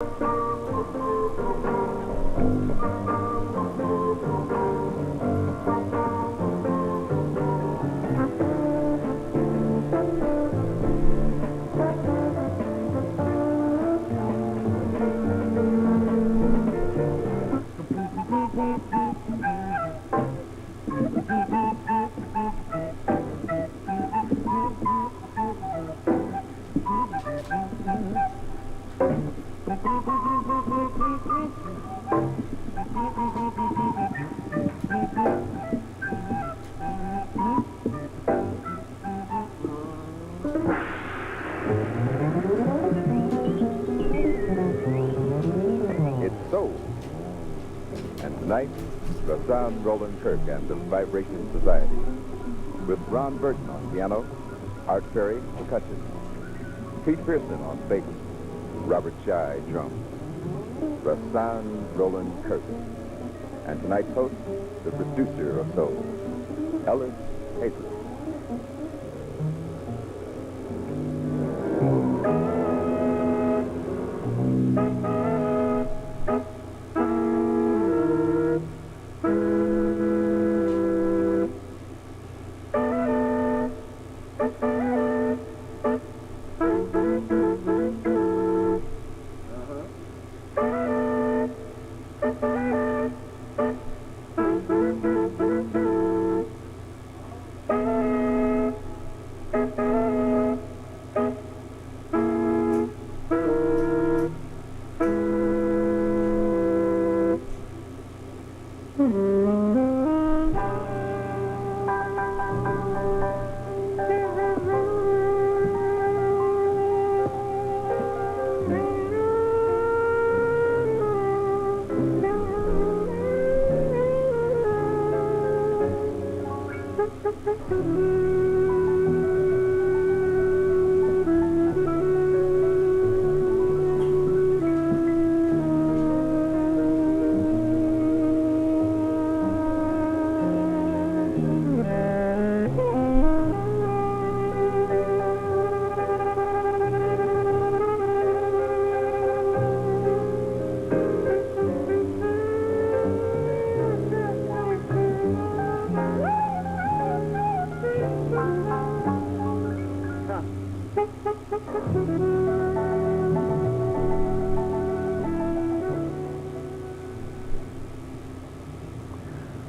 It's soul. And tonight, Rahsaan Roland Kirk and the Vibration Society, with Ron Burton on piano, Art Ferry percussion, Pete Pearson on bass, Robert Shy drums, Rahsaan Roland Kirk, and tonight's host, the producer of soul, Ellis Hayes.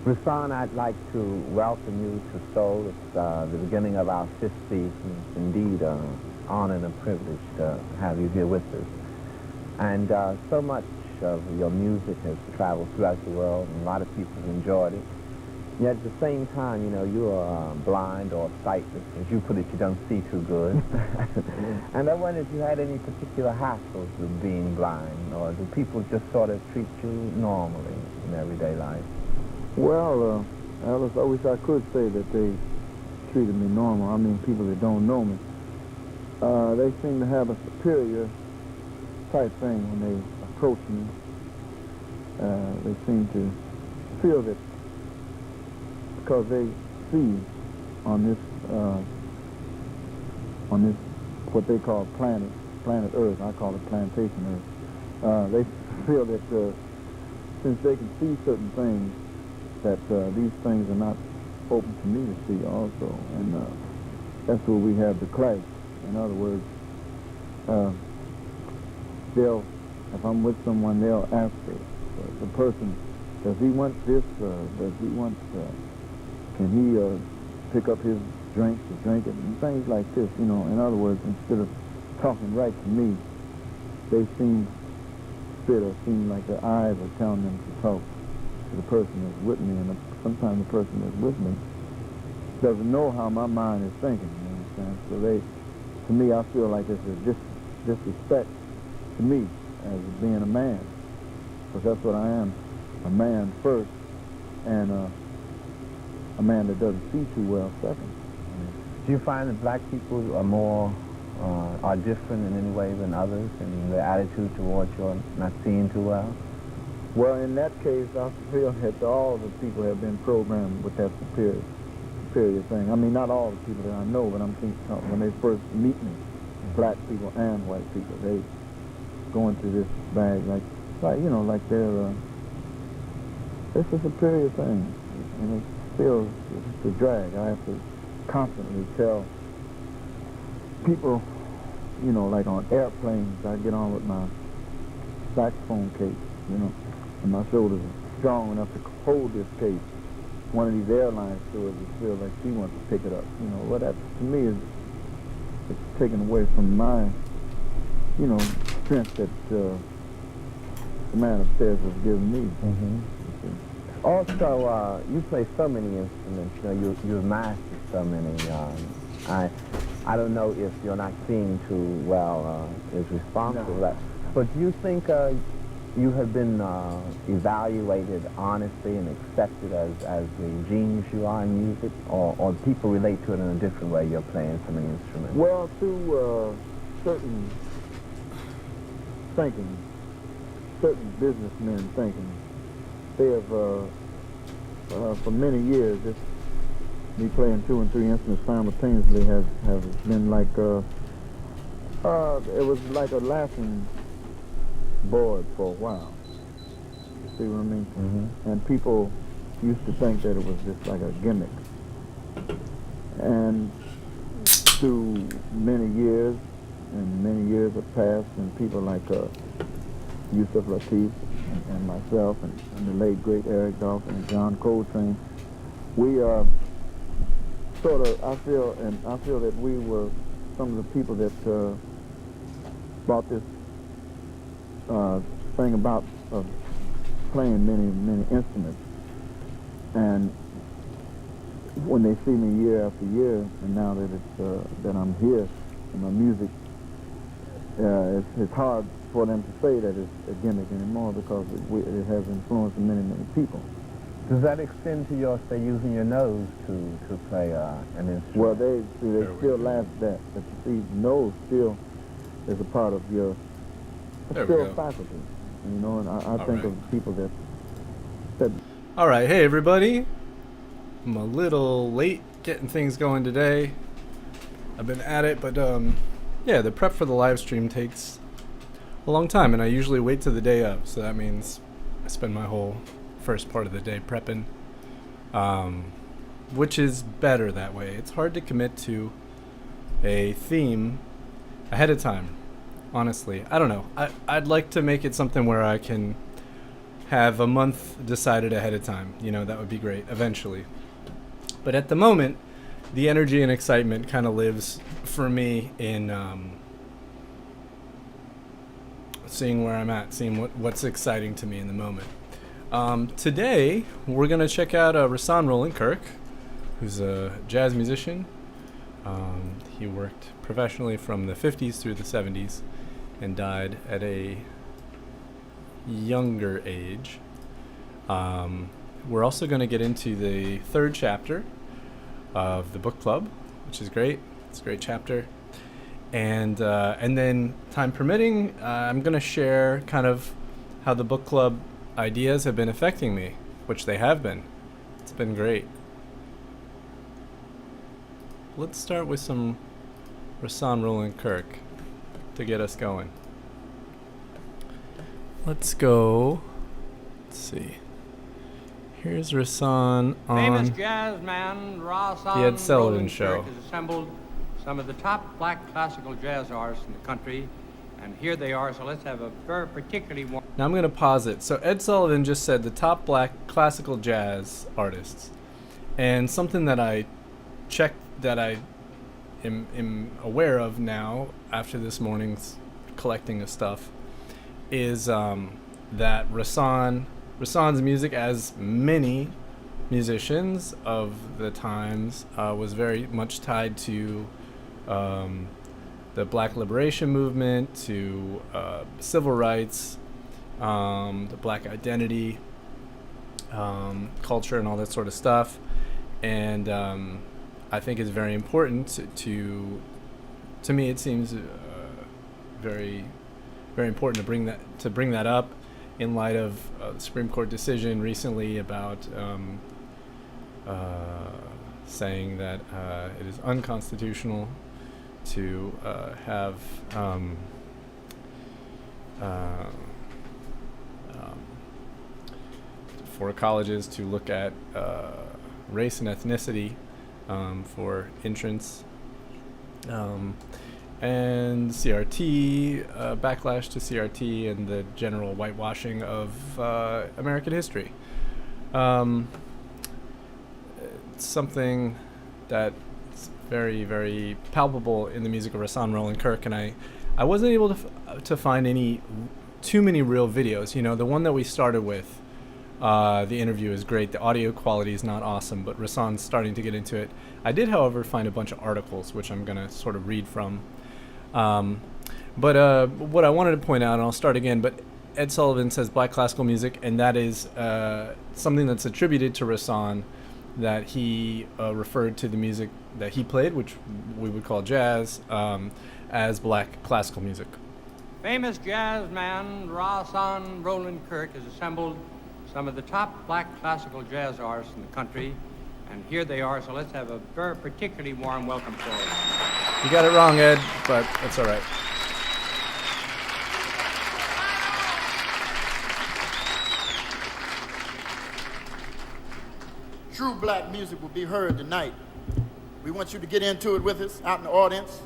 Rahsaan, I'd like to welcome you to Soul. It's the beginning of our 5th season. It's indeed an honor and a privilege to have you here with us. And so much of your music has traveled throughout the world, and a lot of people have enjoyed it. Yet at the same time, you know, you are blind or sightless. As you put it, you don't see too good. And I wonder if you had any particular hassles with being blind, or do people just sort of treat you normally in everyday life? Well, Alice, I wish I could say that they treated me normal. I mean, people that don't know me. They seem to have a superior type thing when they approach me. They seem to feel that because they see on this what they call planet Earth, I call it plantation Earth. They feel that since they can see certain things, that these things are not open to me to see also, and that's where we have the clash. In other words, if I'm with someone, they'll ask the person, does he want this, does he want, can he pick up his drink to drink it, and things like this, you know. In other words, instead of talking right to me, they seem like their eyes are telling them to talk to the person that's with me, and sometimes the person that's with me doesn't know how my mind is thinking, you understand? So to me, I feel like it's a disrespect to me as being a man, because that's what I am, a man first, and a man that doesn't see too well second. Do you find that black people are different in any way than others in their attitude towards your not seeing too well? Well, in that case, I feel that all the people have been programmed with that superior thing. I mean, not all the people that I know, but I'm thinking when they first meet me, black people and white people, going through this bag like you know, like they're it's a superior thing, and it's a drag. I have to constantly tell people, you know, like on airplanes, I get on with my saxophone case, you know, and my shoulders are strong enough to hold this case. One of these airline stewards will feel like she wants to pick it up. You know, what that to me is it's taken away from my, you know, strength that the man upstairs has given me. Mm-hmm. Also, you play so many instruments. You know, you've mastered so many. I don't know if you're not seeing too well is responsible for that. But do you think you have been evaluated honestly and accepted as the genius you are in music, or people relate to it in a different way? You're playing so many instruments. Well, through certain thinking, certain businessmen thinking, they have for many years, just me playing 2 and 3 instruments simultaneously has been like it was like a laughing board for a while. You see what I mean? Mm-hmm. And people used to think that it was just like a gimmick. And through many years, and many years have passed, and people like Yusuf Lateef and myself and the late great Eric Dolphin and John Coltrane, we sort of, I feel that we were some of the people that brought this thing about playing many instruments. And when they see me year after year, and now that it's that I'm here and my music, it's hard for them to say that it's a gimmick anymore, because it has influenced many people. Does that extend to your, say, using your nose to play an instrument? Well, they still laugh at that, but you see, nose still is a part of your faculty, you know. And I think of people that. All right, hey everybody. I'm a little late getting things going today. I've been at it, but yeah, the prep for the live stream takes a long time, and I usually wait till the day of, so that means I spend my whole first part of the day prepping, which is better that way. It's hard to commit to a theme ahead of time, honestly. I don't know. I'd like to make it something where I can have a month decided ahead of time. You know, that would be great eventually. But at the moment, the energy and excitement kind of lives for me in seeing where I'm at, seeing what's exciting to me in the moment. Today, we're going to check out Rahsaan Roland Kirk, who's a jazz musician. He worked professionally from the 50s through the 70s and died at a younger age. We're also going to get into the 3rd chapter of the book club, which is great. It's a great chapter. And then, time permitting, I'm going to share kind of how the book club ideas have been affecting me, which they have been. It's been great. Let's start with some Rahsaan Roland Kirk to get us going. Let's go. Let's see. Here's Rahsaan on famous jazz man Rahsaan the Ed Sullivan Roland Show. Kirk has assembled some of the top black classical jazz artists in the country, and here they are. So let's have a very particularly one. Now I'm going to pause it. So Ed Sullivan just said the top black classical jazz artists. And something that I checked, that I am aware of now after this morning's collecting of stuff, is that Rahsaan's music, as many musicians of the times, was very much tied to the Black Liberation Movement, to civil rights, the Black identity, culture, and all that sort of stuff. And I think it's very important to me. It seems very, very important to bring that up in light of the Supreme Court decision recently about saying that it is unconstitutional to have for colleges to look at race and ethnicity for entrance. And CRT, backlash to CRT and the general whitewashing of American history. It's something that's very, very palpable in the music of Rahsaan Roland Kirk, and I wasn't able to find too many real videos. You know, the one that we started with, the interview is great. The audio quality is not awesome, but Rahsaan's starting to get into it. I did, however, find a bunch of articles, which I'm going to sort of read from. But what I wanted to point out, and I'll start again, but Ed Sullivan says black classical music, and that is something that's attributed to Rahsaan, that he referred to the music that he played, which we would call jazz, as black classical music. Famous jazz man Rahsaan Roland Kirk has assembled some of the top black classical jazz artists in the country, and here they are, so let's have a very particularly warm welcome for them. You got it wrong, Ed, but that's all right. True black music will be heard tonight. We want you to get into it with us out in the audience.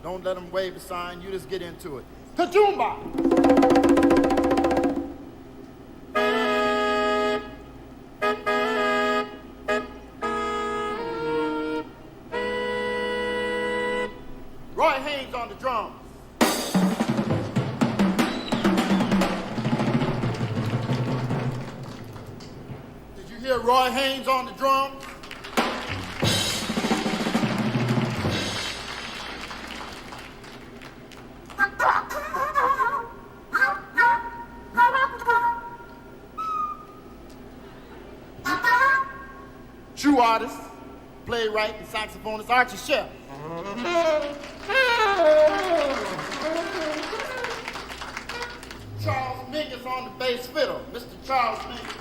Don't let them wave the sign. You just get into it. Kajumba! Roy Haynes on the drums. Did you hear Roy Haynes on the drums? True artist, playwright, and saxophonist Archie Shepp. Charles Mingus on the bass fiddle, Mr. Charles Mingus.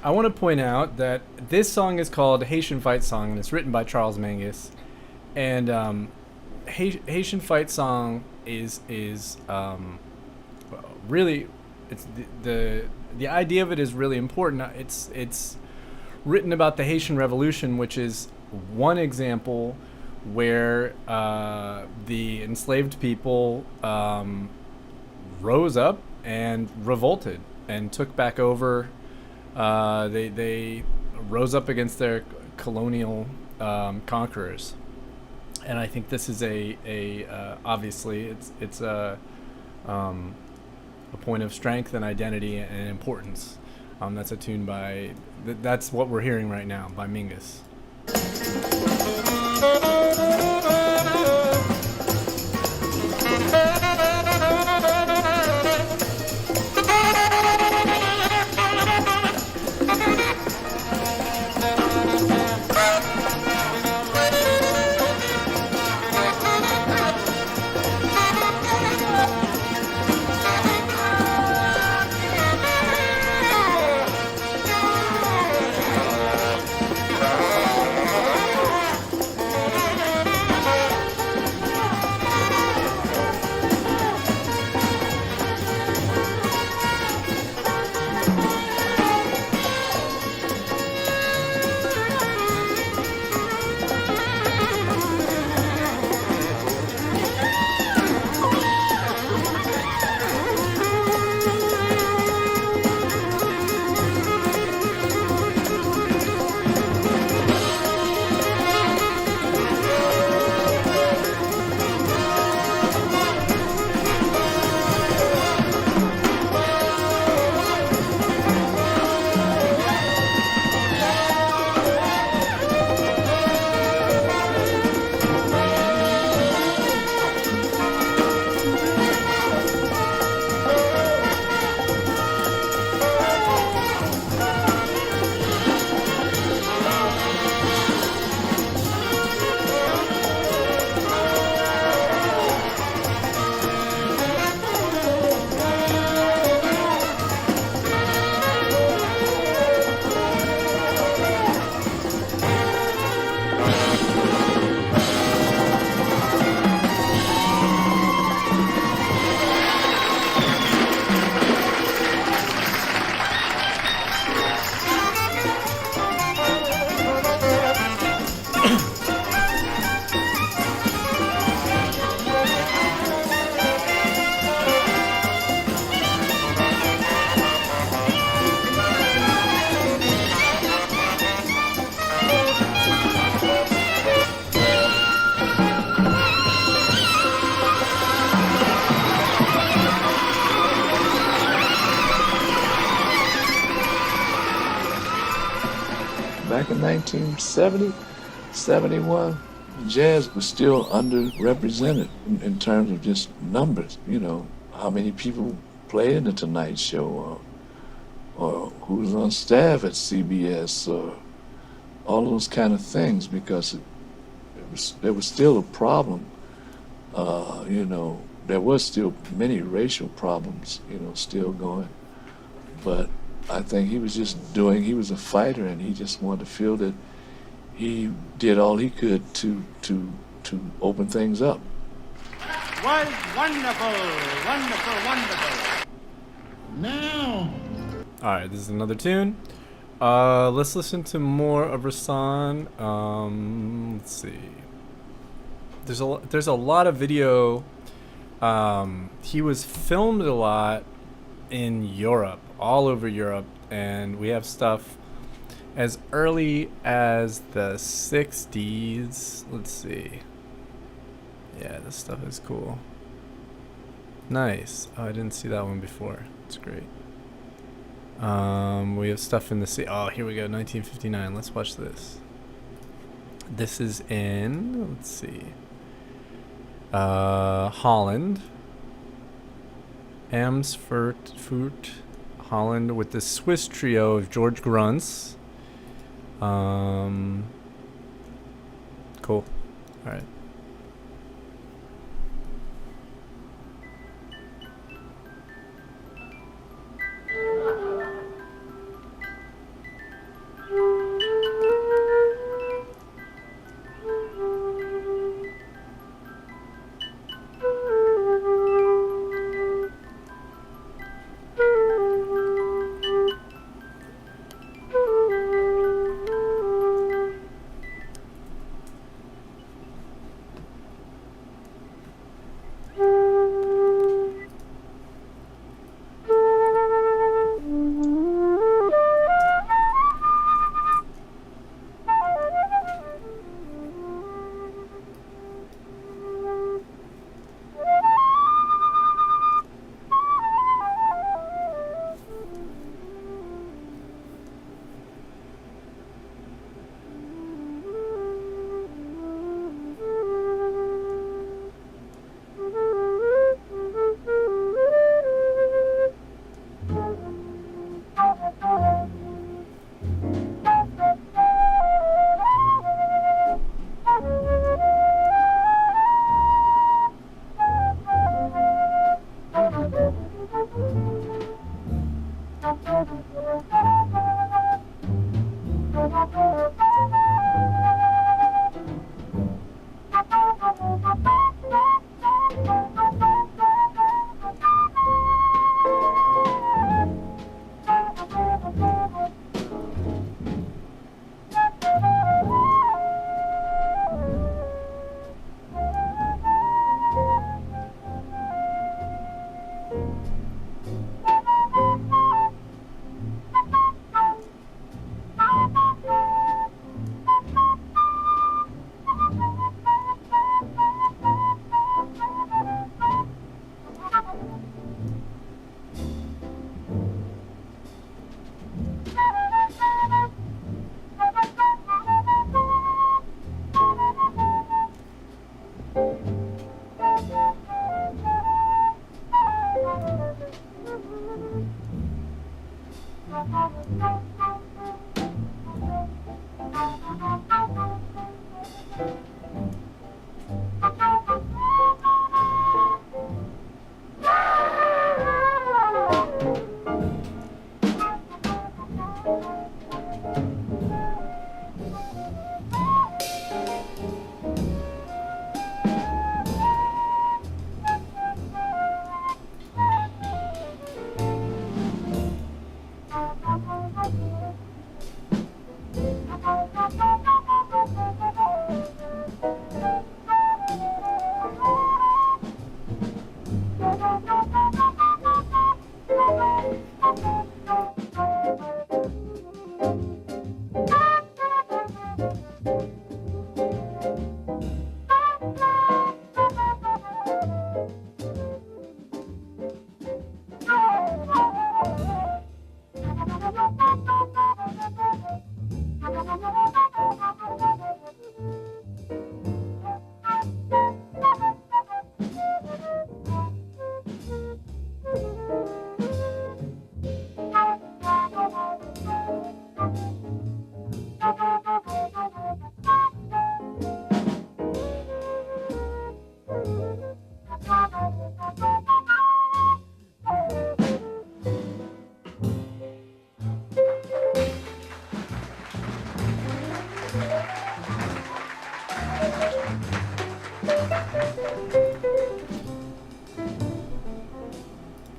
I want to point out that this song is called Haitian Fight Song, and it's written by Charles Mingus. And Haitian Fight Song is really, it's the idea of it is really important. It's written about the Haitian Revolution, which is one example where the enslaved people rose up and revolted and took back over. They rose up against their colonial conquerors, and I think this is obviously it's a point of strength and identity and importance. That's a tune by that's what we're hearing right now by Mingus. in 1970, 71, jazz was still underrepresented in terms of just numbers. You know, how many people play in the Tonight Show, or who's on staff at CBS, or all those kind of things, because there was still a problem. You know, there was still many racial problems, you know, still going. But I think he was a fighter, and he just wanted to feel that he did all he could to open things up. Was wonderful, wonderful, wonderful. Now. All right, this is another tune. Let's listen to more of Rahsaan. Let's see. There's a lot of video. He was filmed a lot in Europe, all over Europe, and we have stuff as early as the 60s. Let's see. Yeah, this stuff is cool. Nice. Oh, I didn't see that one before. It's great. We have stuff in the oh, here we go, 1959. Let's watch this. This is in, let's see, Holland. Amersfoort, Holland, with the Swiss trio of George Gruntz. Cool. All right.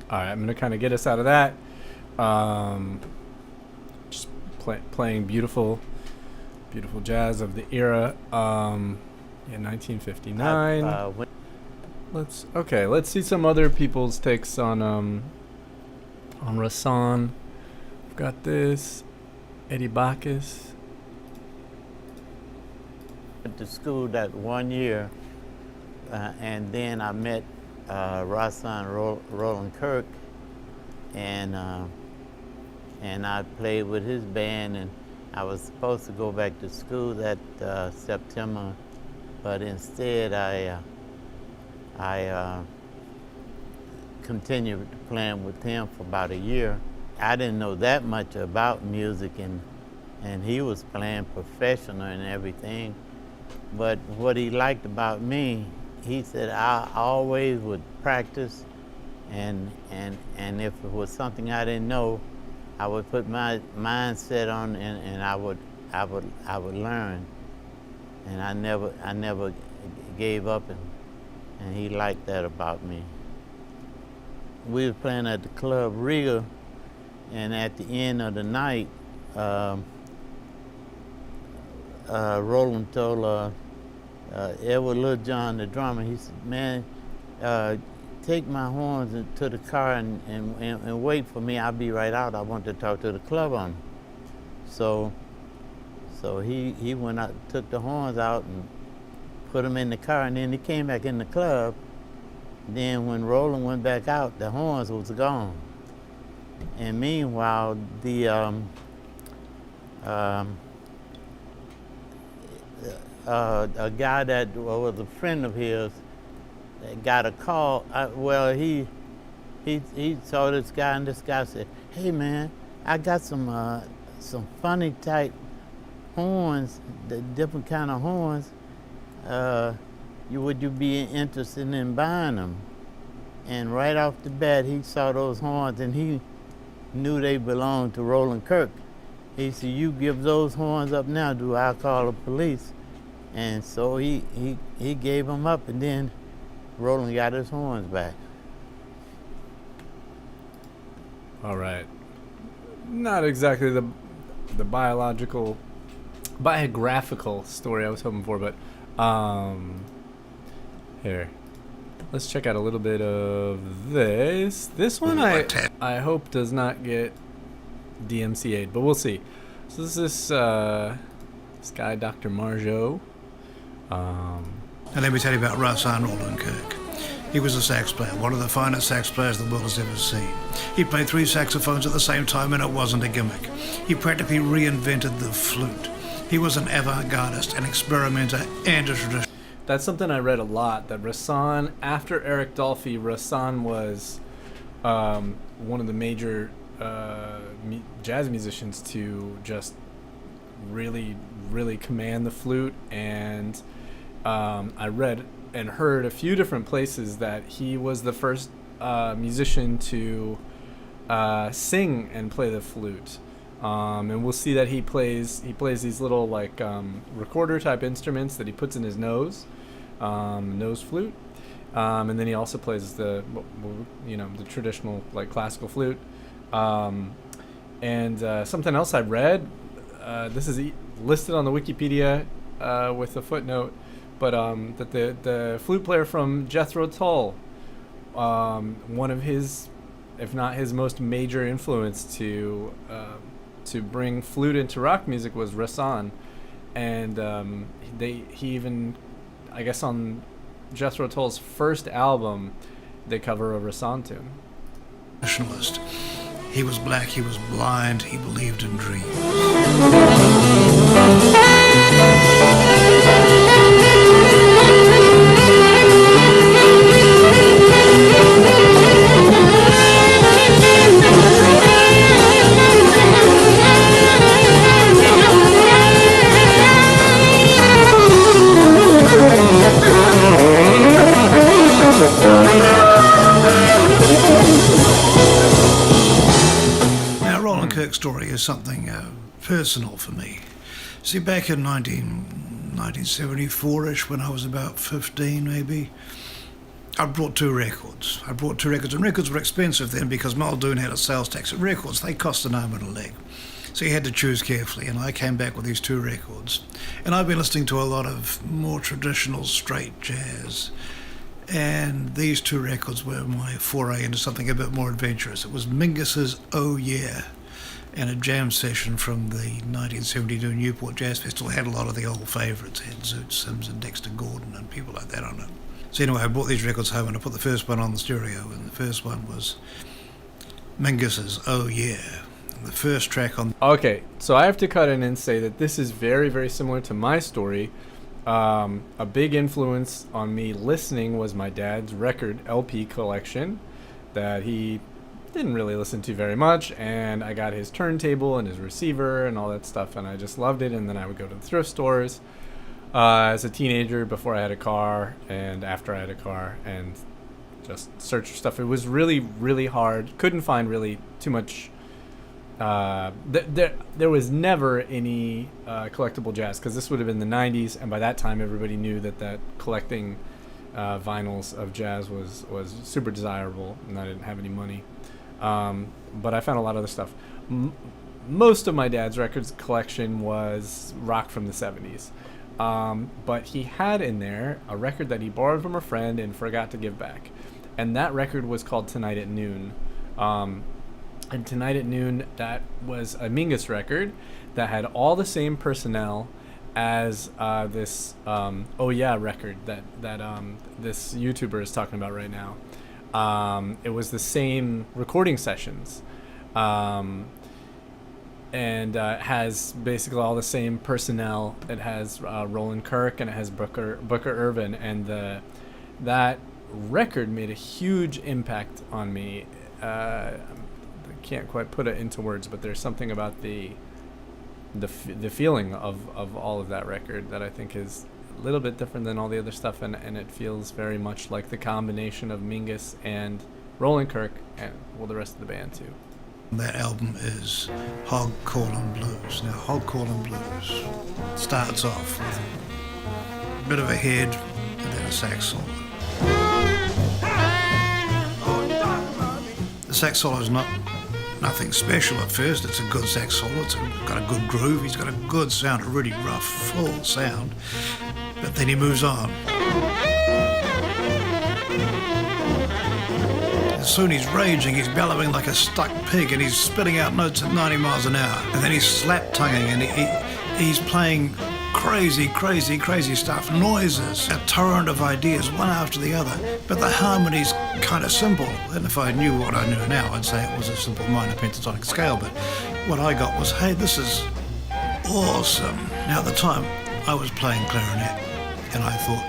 All right, I'm gonna kind of get us out of that. Just playing beautiful jazz of the era. In 1959. Let's see some other people's takes on Rahsaan. We've got this, Eddie Bacchus. Went to school that 1 year, and then I met Rahsaan Roland Kirk, and I played with his band, and I was supposed to go back to school that September, but instead I continued playing with him for about a year. I didn't know that much about music, and he was playing professional and everything. But what he liked about me, he said I always would practice, and if it was something I didn't know, I would put my mindset on, and I would learn, and I never gave up, and he liked that about me. We were playing at the Club Riga, and at the end of the night, Roland told Edward Littlejohn, the drummer, he said, "Man, take my horns to the car and wait for me. I'll be right out. I want to talk to the club on." So he went out, took the horns out and put them in the car, and then he came back in the club. Then when Roland went back out, the horns was gone. And meanwhile, a guy that was a friend of his got a call. He saw this guy, and this guy said, "Hey man, I got some funny type horns, the different kind of horns. Would you be interested in buying them?" And right off the bat, he saw those horns, and he knew they belonged to Roland Kirk. He said, "You give those horns up now, I'll call the police." And so he gave them up, and then Roland got his horns back. All right. Not exactly the biographical story I was hoping for, but here. Let's check out a little bit of this. This one I hope does not get DMCA'd, but we'll see. So this is this guy, Dr. Margeau. Now let me tell you about Rahsaan Roland Kirk. He was a sax player, one of the finest sax players the world has ever seen. He played 3 saxophones at the same time, and it wasn't a gimmick. He practically reinvented the flute. He was an avant-gardist, an experimenter, and a traditional. That's something I read a lot, that Rahsaan, after Eric Dolphy, Rahsaan was one of the major jazz musicians to just really, really command the flute. And I read and heard a few different places that he was the first musician to sing and play the flute. And we'll see that he plays these little like recorder type instruments that he puts in his nose flute, and then he also plays the traditional like classical flute. And something else I read, this is listed on the Wikipedia with a footnote, but that the flute player from Jethro Tull, one of his, if not his most major influence to bring flute into rock music was Rahsaan. And he even, I guess on Jethro Tull's first album, they cover a Rahsaan tune. Nationalist. He was black, he was blind, he believed in dreams. Now, Roland Kirk's story is something personal for me. See, back in 19 1974-ish, when I was about 15 maybe. I brought two records. And records were expensive then because Muldoon had a sales tax. Records, they cost an arm and a leg. So you had to choose carefully, and I came back with these two records. And I've been listening to a lot of more traditional straight jazz. And these two records were my foray into something a bit more adventurous. It was Mingus's Oh Yeah, and a jam session from the 1972 Newport Jazz Festival. It had a lot of the old favourites. It had Zoot Sims and Dexter Gordon and people like that on it. So anyway, I brought these records home and I put the first one on the stereo, and the first one was Mingus's Oh Yeah. And the first track on... Okay, so I have to cut in and say that this is very, very similar to my story. A big influence on me listening was my dad's record LP collection that he didn't really listen to very much, and I got his turntable and his receiver and all that stuff, and I just loved it. And then I would go to the thrift stores as a teenager, before I had a car and after I had a car, and just search for stuff. It was really, really hard. Couldn't find really too much. There was never any collectible jazz, because this would have been the 90s, and by that time everybody knew that collecting vinyls of jazz was super desirable, and I didn't have any money. But I found a lot of other stuff. Most of my dad's records collection was rock from the 70s. But he had in there a record that he borrowed from a friend and forgot to give back. And that record was called Tonight at Noon. And Tonight at Noon, that was a Mingus record that had all the same personnel as this Oh Yeah record that this YouTuber is talking about right now. It was the same recording sessions. And has basically all the same personnel. It has Roland Kirk and it has Booker Ervin, and that record made a huge impact on me. I can't quite put it into words, but there's something about the feeling of all of that record that I think is a little bit different than all the other stuff, and it feels very much like the combination of Mingus and Roland Kirk, and well, the rest of the band too. That album is Hog Callin' Blues. Now, Hog Callin' Blues starts off with a bit of a head and then a sax solo. The sax solo is nothing special at first. It's a good sax solo. It's got a good groove. He's got a good sound, a really rough, full sound. But then he moves on. Soon he's raging, he's bellowing like a stuck pig, and he's spitting out notes at 90 miles an hour. And then he's slap-tonguing, and he's playing crazy stuff, noises, a torrent of ideas, one after the other. But the harmony's kind of simple. And if I knew what I knew now, I'd say it was a simple minor pentatonic scale. But what I got was, hey, this is awesome. Now, at the time, I was playing clarinet, and I thought,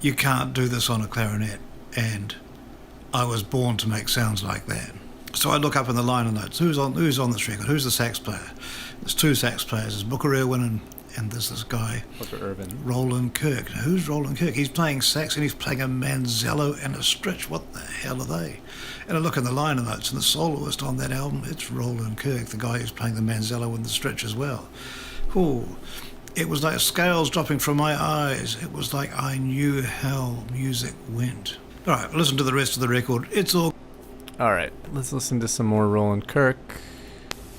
you can't do this on a clarinet. And I was born to make sounds like that. So I look up in the liner notes. Who's on this record? Who's the sax player? There's two sax players. There's Booker Ervin and there's this guy, Booker Ervin. Roland Kirk. Now, who's Roland Kirk? He's playing sax and he's playing a manzello and a stretch. What the hell are they? And I look in the liner notes, and the soloist on that album, it's Roland Kirk, the guy who's playing the manzello and the stretch as well. Ooh. It was like scales dropping from my eyes. It was like I knew how music went. All right, listen to the rest of the record. It's all right, let's listen to some more Roland Kirk.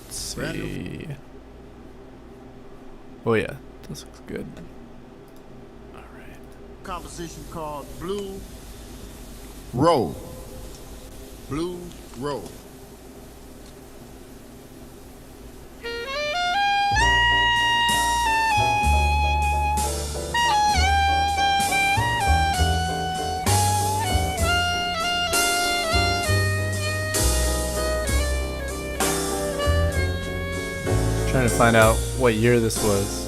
Let's see. Oh yeah, this looks good. All right. Composition called Blue Road. Blue Road. Trying to find out what year this was.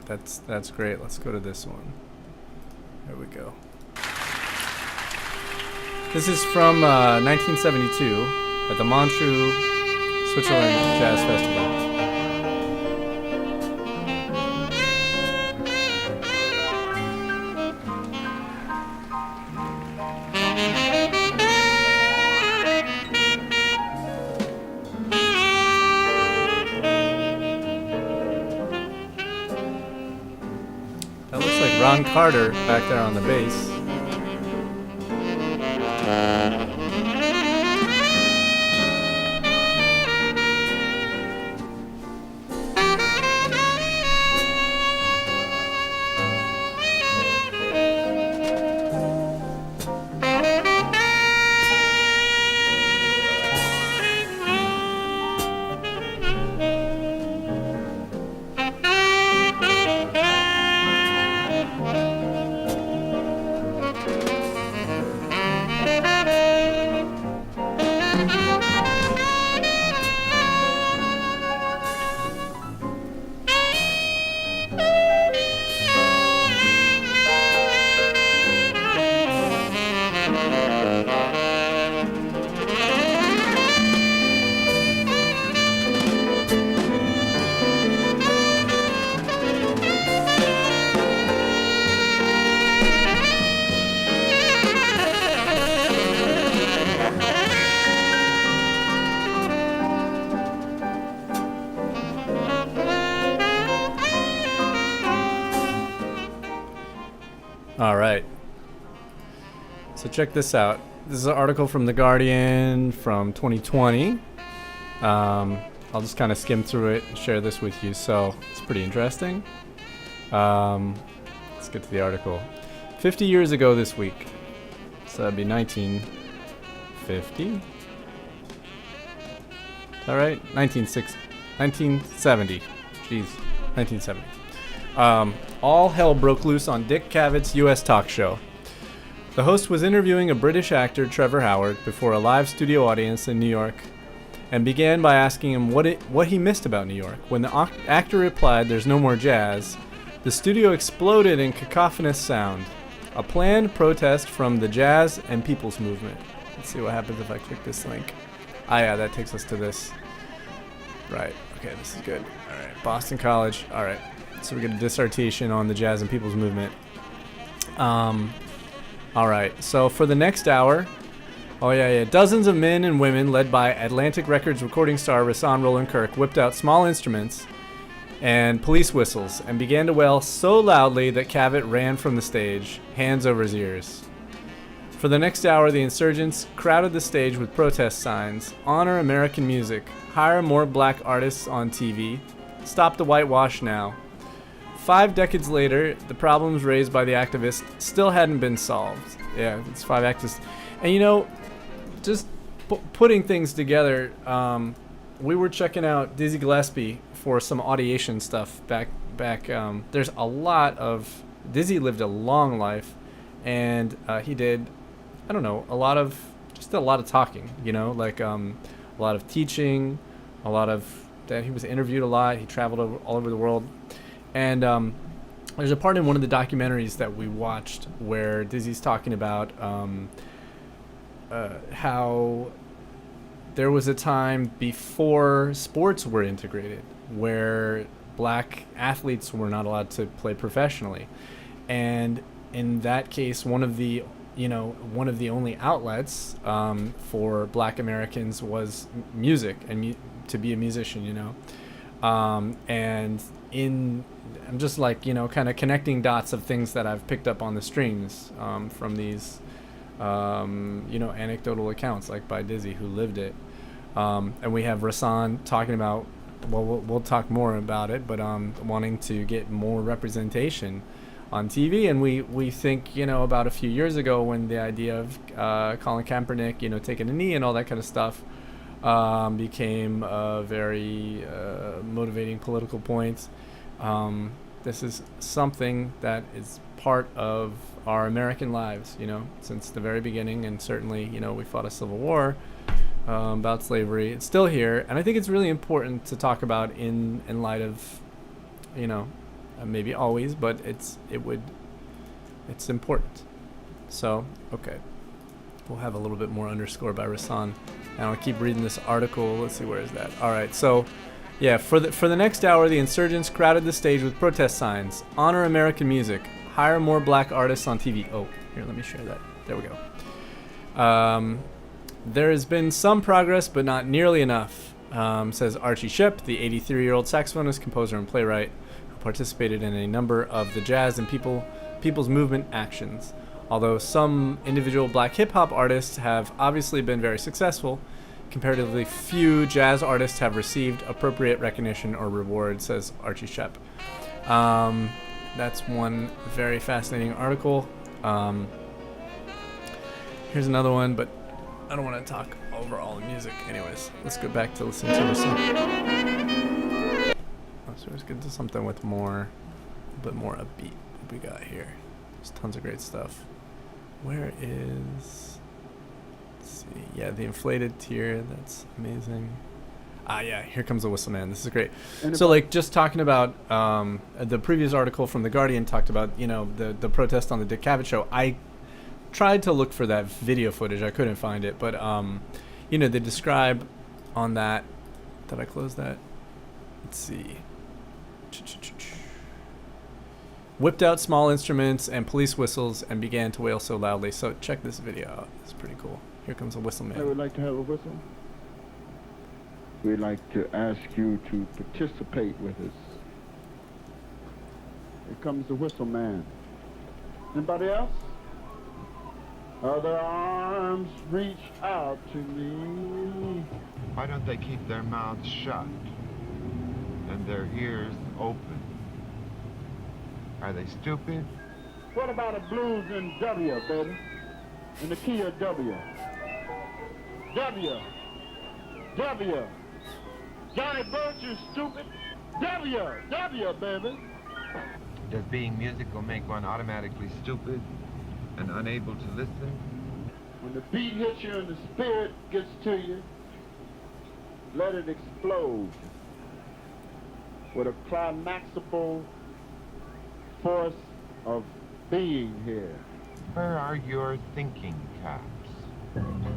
right, that's great. Let's go to this one. There we go. This is from 1972 at the Montreux, Switzerland Jazz Festival. That looks like Ron Carter back there on the bass. All right. So check this out. This is an article from The Guardian from 2020. I'll just kind of skim through it and share this with you. So it's pretty interesting. Let's get to the article. 50 years ago this week. So that'd be 1950. Is that right? 1970. Jeez. 1970. All hell broke loose on Dick Cavett U.S. talk show. The host was interviewing a British actor, Trevor Howard, before a live studio audience in New York, and began by asking him what he missed about New York. When the actor replied, "There's no more jazz," the studio exploded in cacophonous sound, a planned protest from the jazz and people's movement. Let's see what happens if I click this link. Ah, yeah, that takes us to this. Right. Okay, this is good. All right. Boston College. All right. So we get a dissertation on the jazz and people's movement. All right. So for the next hour, dozens of men and women led by Atlantic Records recording star Rahsaan Roland Kirk whipped out small instruments and police whistles and began to wail so loudly that Cavett ran from the stage, hands over his ears. For the next hour, the insurgents crowded the stage with protest signs: "Honor American music," "Hire more black artists on TV," "Stop the whitewash now." 5 decades later, the problems raised by the activists still hadn't been solved. Yeah, it's 5 activists. And just putting things together, we were checking out Dizzy Gillespie for some audiation stuff back. There's a lot of... Dizzy lived a long life, and he did, a lot of talking, like a lot of teaching, that he was interviewed a lot. He traveled all over the world. And there's a part in one of the documentaries that we watched where Dizzy's talking about how there was a time before sports were integrated where black athletes were not allowed to play professionally. And in that case, one of the only outlets for black Americans was music and to be a musician, and I'm just kind of connecting dots of things that I've picked up on the streams from these, anecdotal accounts like by Dizzy, who lived it. And we have Rahsaan talking about, we'll talk more about it, but wanting to get more representation on TV. And we think, about a few years ago when the idea of Colin Kaepernick, taking a knee and all that kind of stuff became a very motivating political point. This is something that is part of our American lives, since the very beginning. And certainly, we fought a civil war about slavery. It's still here. And I think it's really important to talk about in light of, maybe always, but it's important. So, okay. We'll have a little bit more underscore by Rahsaan. And I'll keep reading this article. Let's see, where is that? All right, so, yeah, for the next hour, the insurgents crowded the stage with protest signs. Honor American music. Hire more black artists on TV. Oh, here, let me share that. There we go. There has been some progress, but not nearly enough, says Archie Shepp, the 83-year-old saxophonist, composer, and playwright who participated in a number of the jazz and people's movement actions. Although some individual black hip-hop artists have obviously been very successful, comparatively few jazz artists have received appropriate recognition or reward, says Archie Shepp. That's one very fascinating article. Here's another one, but I don't want to talk over all the music. Anyways, let's go back to listening to this one. Oh, so let's get to something with a bit more upbeat. What we got here? There's tons of great stuff. Where is... Let's see. Yeah, the inflated tear. That's amazing. Yeah, here comes the whistle man. This is great. So, like, just talking about the previous article from The Guardian talked about, the protest on the Dick Cavett show. I tried to look for that video footage. I couldn't find it. But, they describe on that... Did I close that? Let's see. Whipped out small instruments and police whistles and began to wail so loudly. So check this video out. It's pretty cool. Here comes a whistle man. I would like to have a whistle. We'd like to ask you to participate with us. Here comes the whistle man. Anybody else? Other arms reach out to me. Why don't they keep their mouths shut and their ears open? Are they stupid? What about a blues in W, baby? In the key of W. W. W. Johnny Birch, you stupid. W. W, baby. Does being musical make one automatically stupid and unable to listen? When the beat hits you and the spirit gets to you, let it explode with a climaxable force of being here. Where are your thinking caps?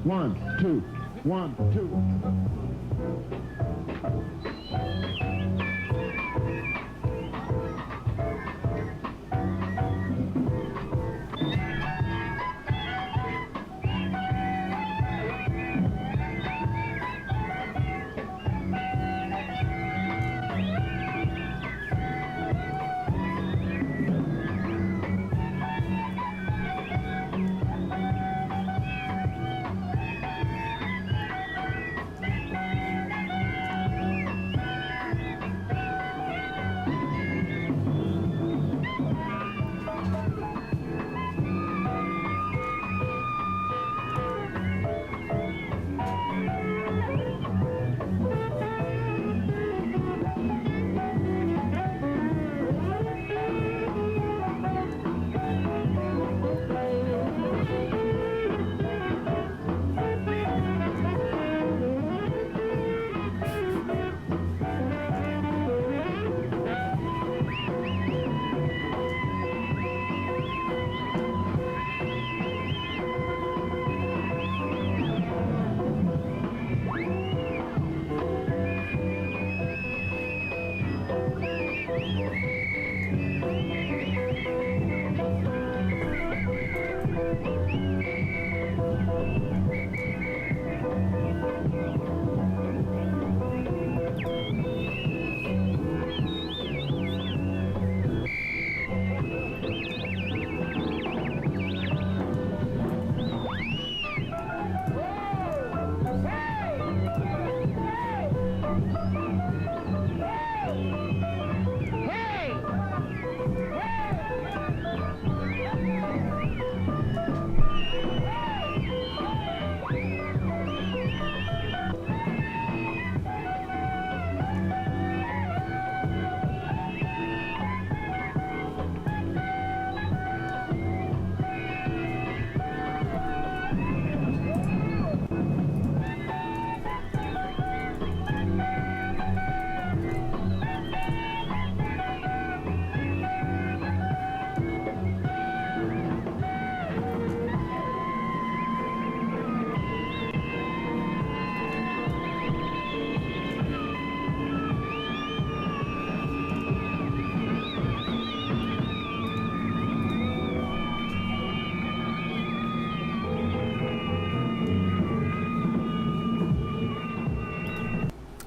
1, 2, 1, 2.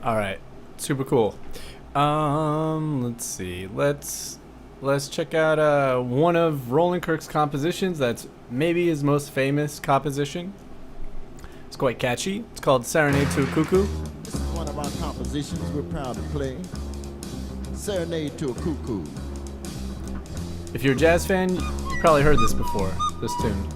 All right, super cool. Let's see. Let's check out one of Roland Kirk's compositions. That's maybe his most famous composition. It's quite catchy. It's called Serenade to a Cuckoo. This is one of our compositions we're proud to play. Serenade to a Cuckoo. If you're a jazz fan, you probably heard this before, this tune.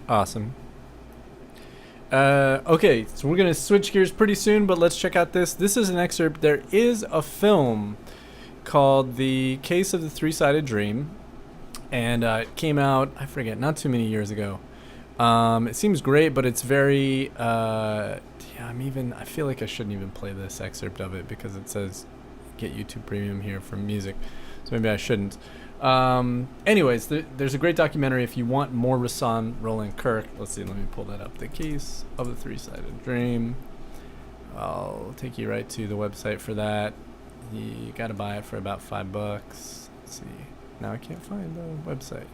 Awesome. Okay, so we're going to switch gears pretty soon, but let's check out this. This is an excerpt. There is a film called The Case of the Three-Sided Dream, and it came out, I forget, not too many years ago. It seems great, but it's very, I feel like I shouldn't even play this excerpt of it because it says get YouTube Premium here from music. So maybe I shouldn't. Anyways, there's a great documentary if you want more Rahsaan Roland Kirk. Let's see, let me pull that up. The Case of the Three-Sided Dream. I'll take you right to the website for that. You got to buy it for about $5. Let's see. Now I can't find the website.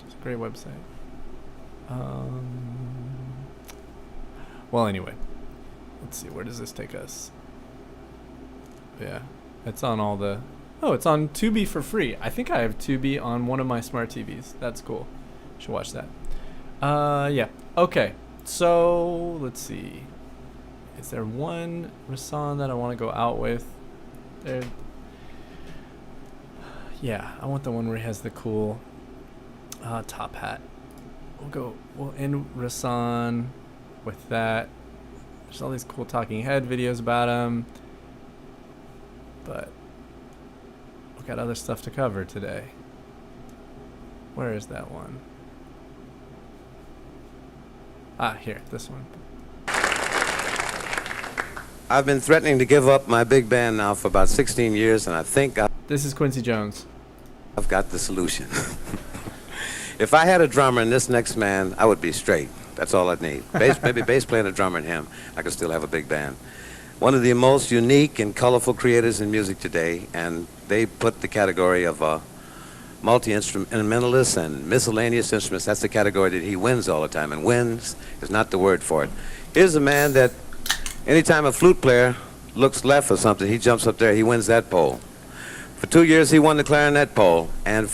It's a great website. Well, anyway. Let's see. Where does this take us? Yeah. It's on all the... Oh, it's on Tubi for free. I think I have Tubi on one of my smart TVs. That's cool. Should watch that. Yeah. Okay. So, let's see. Is there one Rahsaan that I want to go out with? There. Yeah, I want the one where he has the cool top hat. We'll end Rahsaan with that. There's all these cool talking head videos about him. But we've got other stuff to cover today. Where is that one? Ah, here, this one. I've been threatening to give up my big band now for about 16 years, and I think this is Quincy Jones. I've got the solution. If I had a drummer in this next man, I would be straight. That's all I'd need. Maybe bass player and a drummer in him. I could still have a big band. One of the most unique and colorful creators in music today, and they put the category of multi-instrumentalists and miscellaneous instruments. That's the category that he wins all the time, and wins is not the word for it. Here's a man that anytime a flute player looks left or something, he jumps up there, he wins that pole. For 2 years, he won the clarinet pole, and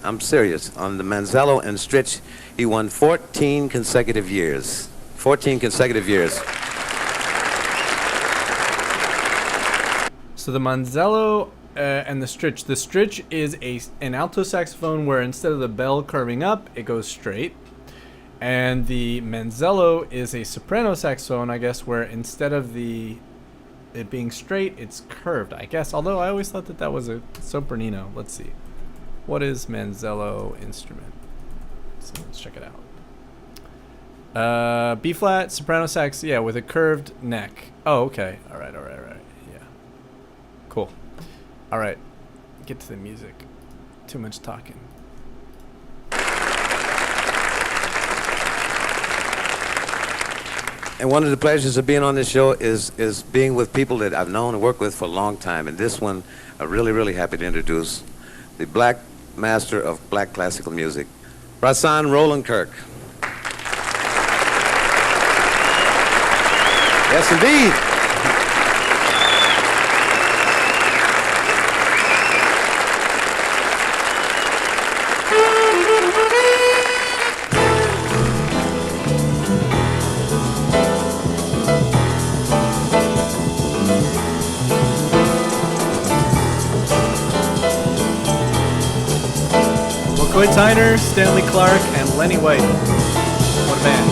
I'm serious, on the Manzello and Stritch, he won 14 consecutive years. 14 consecutive years. So the Manzello and the Stritch. The Stritch is an alto saxophone where instead of the bell curving up, it goes straight. And the Manzello is a soprano saxophone, I guess, where instead of it being straight, it's curved, I guess. Although I always thought that was a sopranino. Let's see. What is Manzello instrument? So let's check it out. B flat, soprano sax, yeah, with a curved neck. Oh, okay. All right. Yeah. Cool. All right. Get to the music. Too much talking. And one of the pleasures of being on this show is being with people that I've known and worked with for a long time. And this one, I'm really, really happy to introduce the black master of black classical music, Rahsaan Roland Kirk. Yes, indeed. Roy Tyner, Stanley Clarke, and Lenny White. What a band.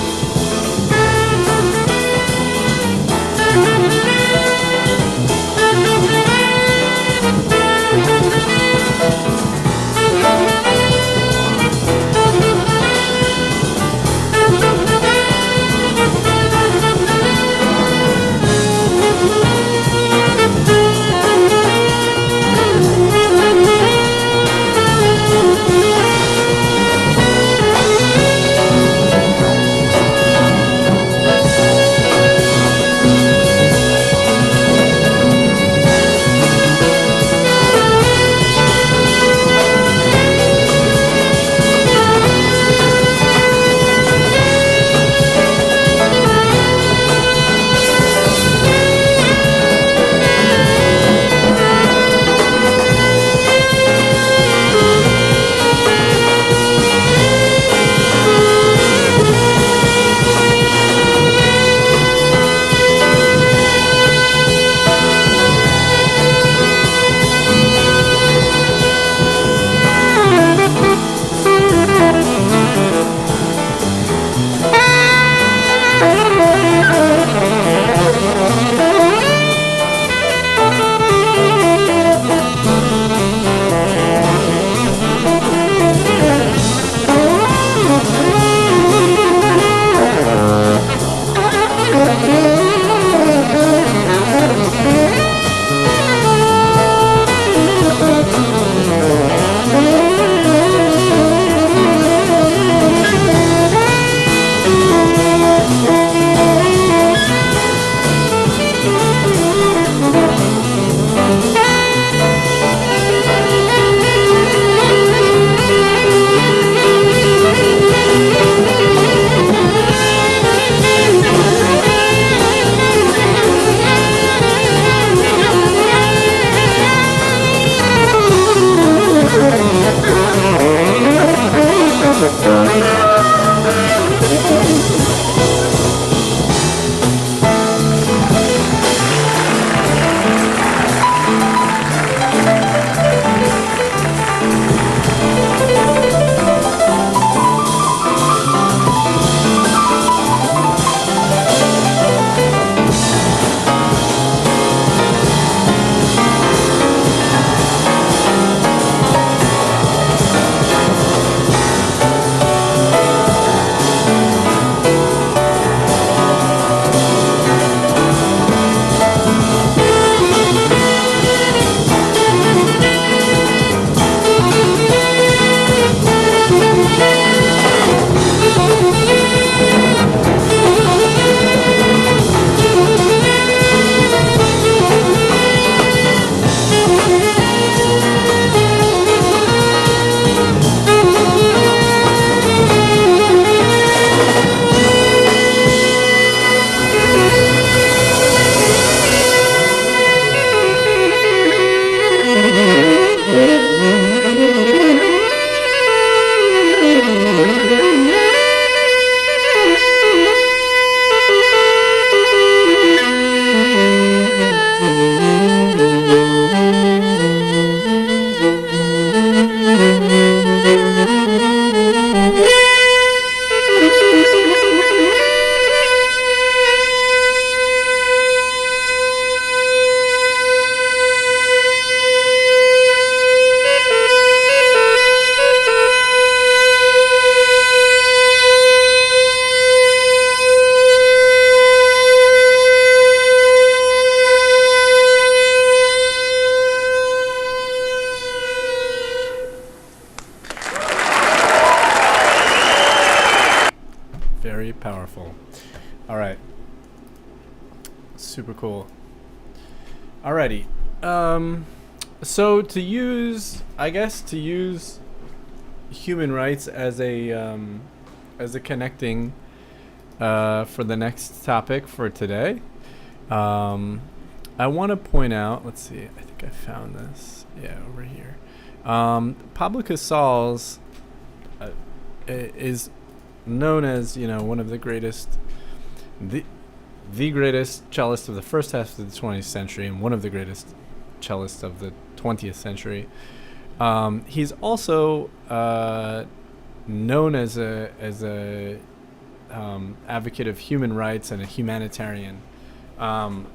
Very powerful. All right. Super cool. Alrighty. So to use human rights as a connecting for the next topic for today, I want to point out. Let's see. I think I found this. Yeah, over here. Pablo Casals is known as, one of the greatest, the greatest cellist of the first half of the 20th century and one of the greatest cellists of the 20th century. He's also known as a advocate of human rights and a humanitarian. Let's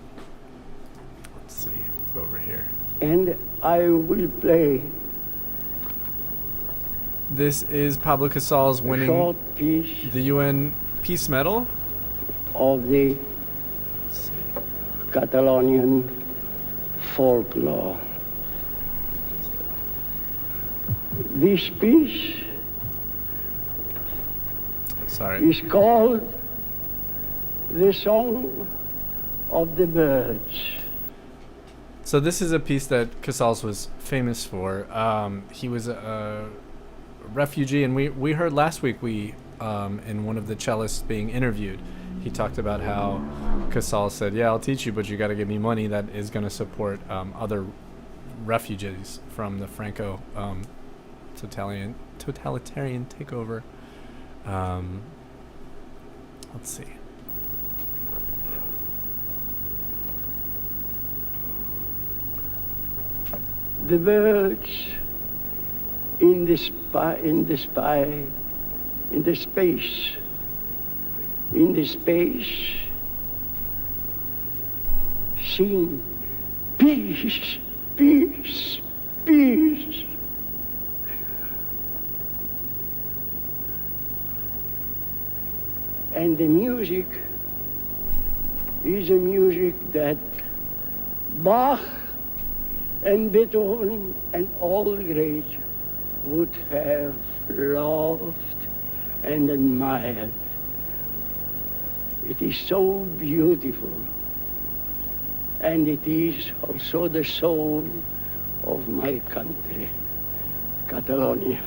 see, go over here. And I will play. This is Pablo Casals winning the UN Peace Medal Of the Catalonian folklore. This piece is called The Song of the Birds. So this is a piece that Casals was famous for. He was a refugee, and we heard last week in one of the cellists being interviewed, he talked about how Casals said, "Yeah, I'll teach you, but you got to give me money that is going to support other refugees from the Franco totalitarian takeover." Let's see. The birds in the space sing peace, peace, peace. And the music is a music that Bach and Beethoven and all the great would have loved and admired. It is so beautiful, and it is also the soul of my country, Catalonia.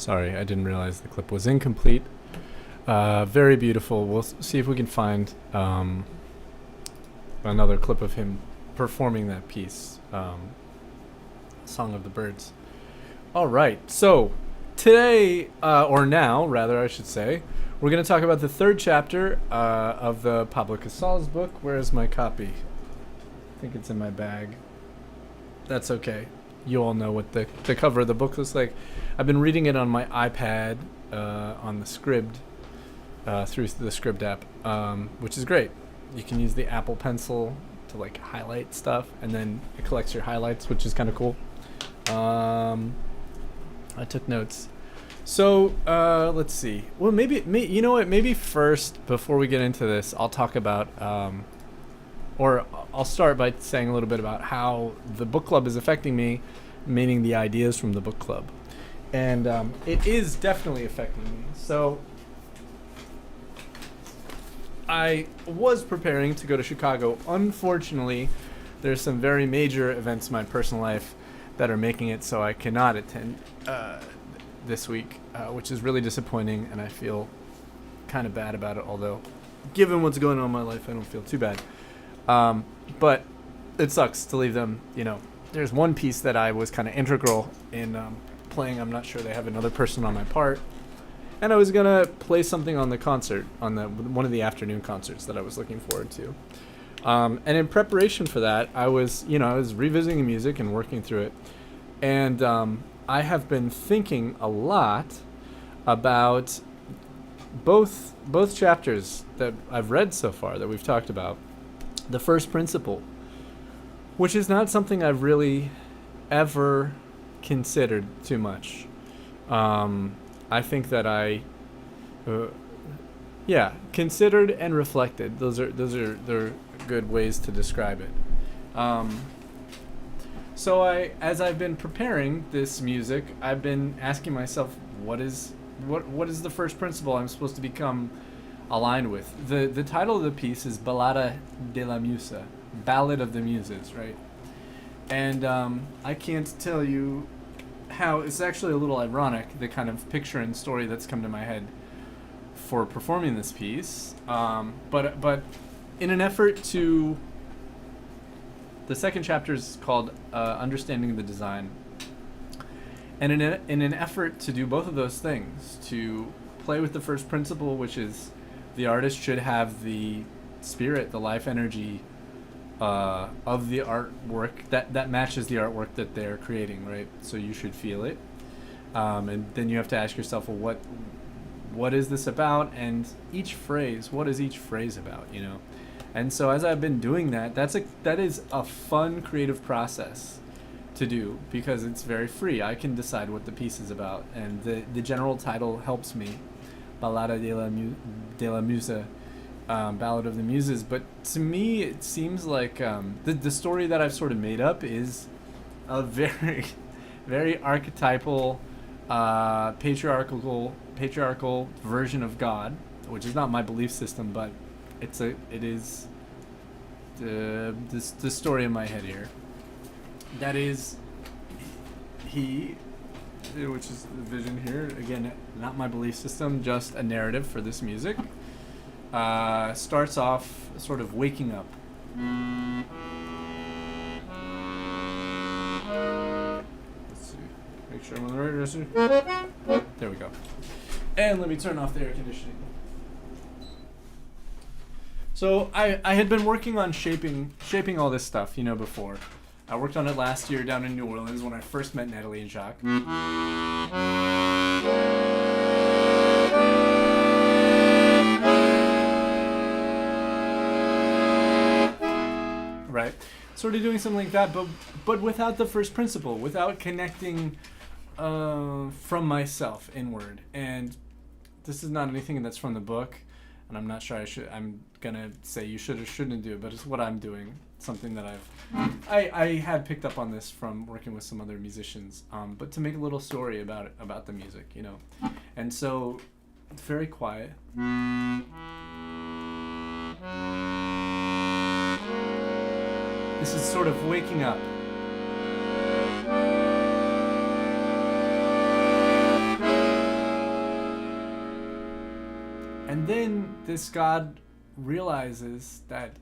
Sorry, I didn't realize the clip was incomplete. Very beautiful. We'll see if we can find another clip of him performing that piece, Song of the Birds. All right, so today, or now, rather, I should say, we're going to talk about the third chapter of the Pablo Casal's book. Where is my copy? I think it's in my bag. That's okay. You all know what the cover of the book looks like. I've been reading it on my iPad on the Scribd, through the Scribd app, which is great. You can use the Apple Pencil to like highlight stuff, and then it collects your highlights, which is kind of cool. I took notes. So let's see. Well, maybe you know what? Maybe first, before we get into this, I'll talk about, or I'll start by saying a little bit about how the book club is affecting me, meaning the ideas from the book club, and it is definitely affecting me. So I was preparing to go to Chicago. Unfortunately, there's some very major events in my personal life that are making it so I cannot attend this week, which is really disappointing, and I feel kind of bad about it, although given what's going on in my life, I don't feel too bad. But it sucks to leave them, you know. There's one piece that I was kind of integral in playing. I'm not sure they have another person on my part. And I was going to play something on the concert, on one of the afternoon concerts that I was looking forward to. And in preparation for that, I was revisiting the music and working through it. And I have been thinking a lot about both chapters that I've read so far that we've talked about. The first principle, which is not something I've really ever considered too much. I think that considered and reflected. They're good ways to describe it. So as I've been preparing this music, I've been asking myself, what is the first principle I'm supposed to become aligned with? The title of the piece is Ballada de la Musa, Ballad of the Muses, right? And I can't tell you how it's actually a little ironic, the kind of picture and story that's come to my head for performing this piece. But in an effort to, the second chapter is called Understanding the Design. And in an effort to do both of those things, to play with the first principle, which is the artist should have the spirit, the life energy of the artwork that matches the artwork that they're creating, right? So you should feel it. And then you have to ask yourself, well, what is this about? And each phrase, what is each phrase about, you know? And so as I've been doing that, that is a fun creative process to do, because it's very free. I can decide what the piece is about, and the general title helps me, Ballada de la Musa, Ballad of the Muses. But to me, it seems like the story that I've sort of made up is a very, very archetypal, patriarchal version of God, which is not my belief system, but it is the story in my head here. That is he, which is the vision here. Again, not my belief system, just a narrative for this music. Starts off sort of waking up. Let's see. Make sure I'm on the right register. There we go. And let me turn off the air conditioning. So I had been working on shaping all this stuff, you know, before. I worked on it last year down in New Orleans when I first met Natalie and Jacques. Right? Sort of doing something like that, but without the first principle, without connecting from myself inward. And this is not anything that's from the book, and I'm not sure I'm gonna say you should or shouldn't do it, but it's what I'm doing. Something that I had picked up on this from working with some other musicians, but to make a little story about the music, you know. And so it's very quiet. This is sort of waking up. And then this God realizes that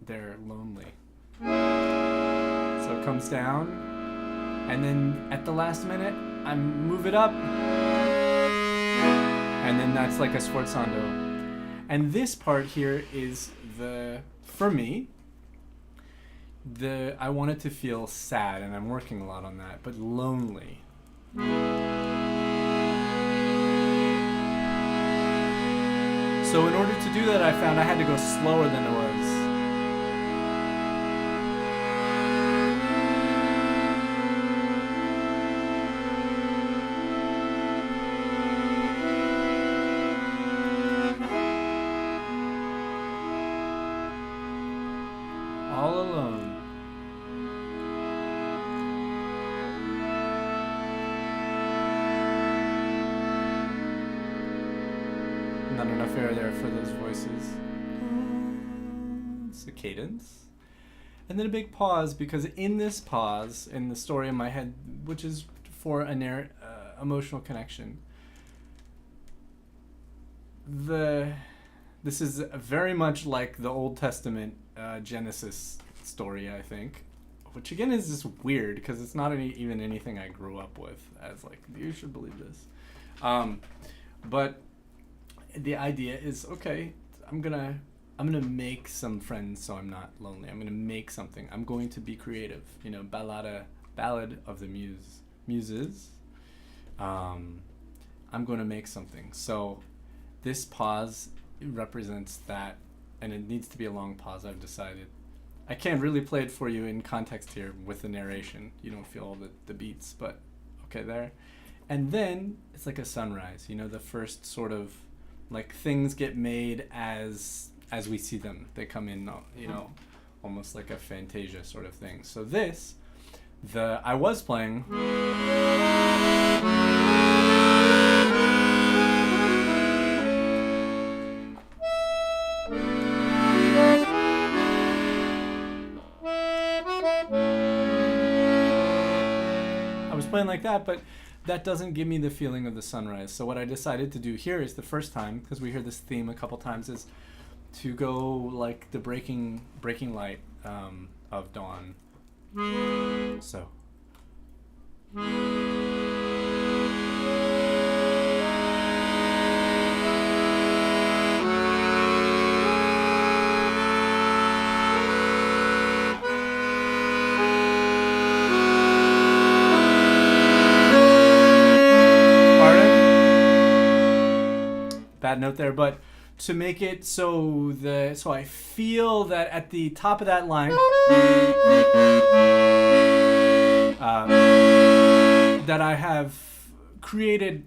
they're lonely. So it comes down, and then at the last minute, I move it up, and then that's like a sforzando. And this part here is for me, I want it to feel sad, and I'm working a lot on that, but lonely. So in order to do that, I found I had to go slower than it was. All alone. Not enough air there for those voices. It's a cadence. And then a big pause, because in this pause, in the story in my head, which is for an emotional connection, this is very much like the Old Testament Genesis story, I think, which again is just weird because it's not even anything I grew up with as like, you should believe this. But the idea is, okay, I'm gonna make some friends so I'm not lonely. I'm gonna make something. I'm going to be creative. You know, ballad of the muses. I'm going to make something. So this pause represents that, and it needs to be a long pause. I've decided. I can't really play it for you in context here with the narration. You don't feel all the beats, but okay there. And then it's like a sunrise. You know, the first sort of like things get made as we see them. They come in, you know, almost like a Fantasia sort of thing. So this, I was playing. I was playing like that, but that doesn't give me the feeling of the sunrise. So what I decided to do here is the first time, because we hear this theme a couple times, is to go like the breaking light of dawn. So. Bad note there, but to make it so I feel that at the top of that line that I have created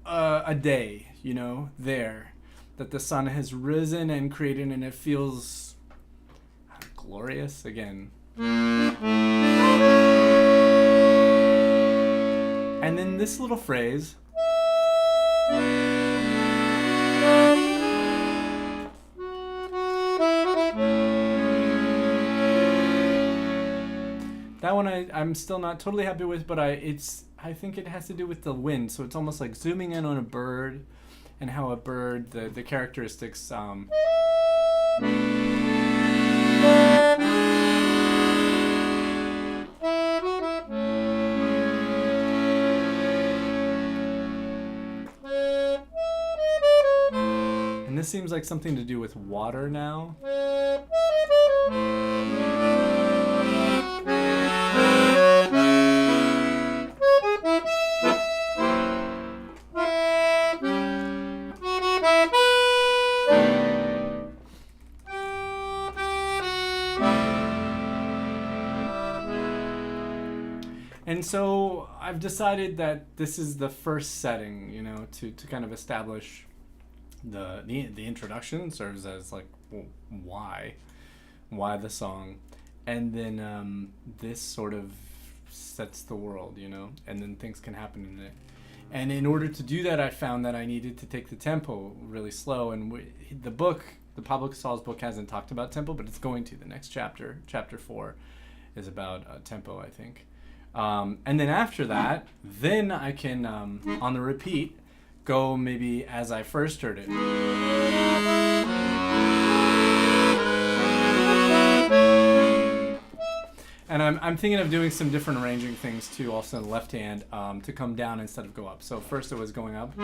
a day, you know, there, that the sun has risen and created, and it feels glorious again. And then this little phrase. That one I'm still not totally happy with, but I think it has to do with the wind. So it's almost like zooming in on a bird, and how a bird, the characteristics. And this seems like something to do with water now. And so I've decided that this is the first setting, you know, to kind of establish the introduction serves as like, well, why the song, and then this sort of sets the world, you know, and then things can happen in it. And in order to do that, I found that I needed to take the tempo really slow. And the Pablo Casal's book hasn't talked about tempo, but it's going to. The next chapter 4, is about tempo, I think. And then after that, then I can, on the repeat, go maybe as I first heard it. And I'm thinking of doing some different arranging things too, also in the left hand, to come down instead of go up. So first it was going up.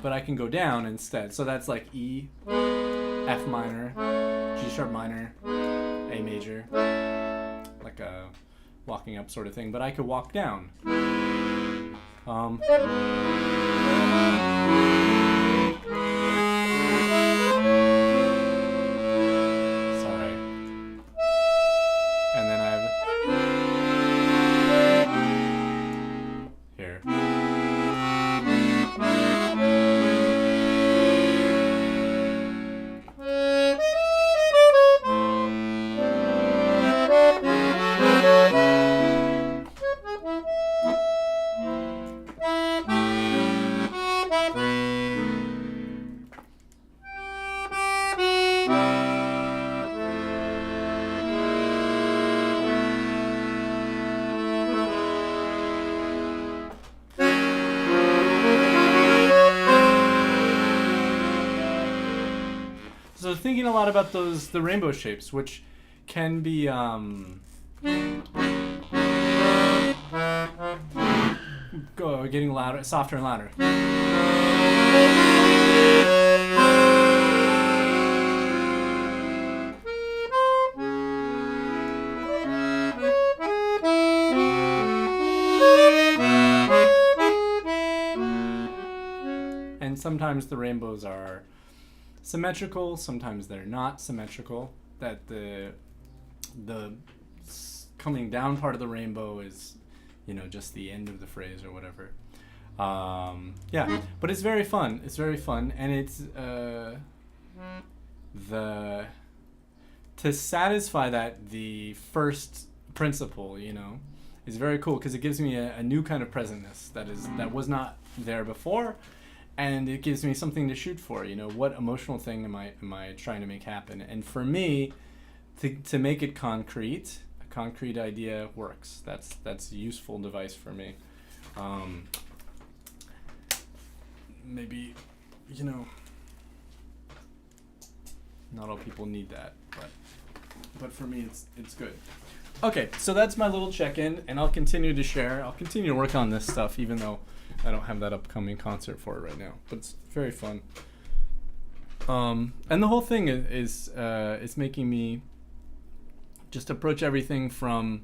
But I can go down instead. So that's like E, F minor, G sharp minor, A major, like a walking up sort of thing. But I could walk down. So thinking a lot about the rainbow shapes, which can be getting louder, softer and louder. And sometimes the rainbows are symmetrical, sometimes they're not symmetrical, that the coming down part of the rainbow is, just the end of the phrase or whatever. Yeah, but it's very fun. It's very fun, and it's to satisfy that the first principle, is very cool because it gives me a new kind of presentness that was not there before. And it gives me something to shoot for, what emotional thing am I trying to make happen? And for me, to make it concrete, a concrete idea works. That's a useful device for me. Maybe, not all people need that, but for me, it's good. Okay, so that's my little check-in, and I'll continue to share. I'll continue to work on this stuff, even though I don't have that upcoming concert for it right now, but it's very fun. And the whole thing is making me just approach everything from,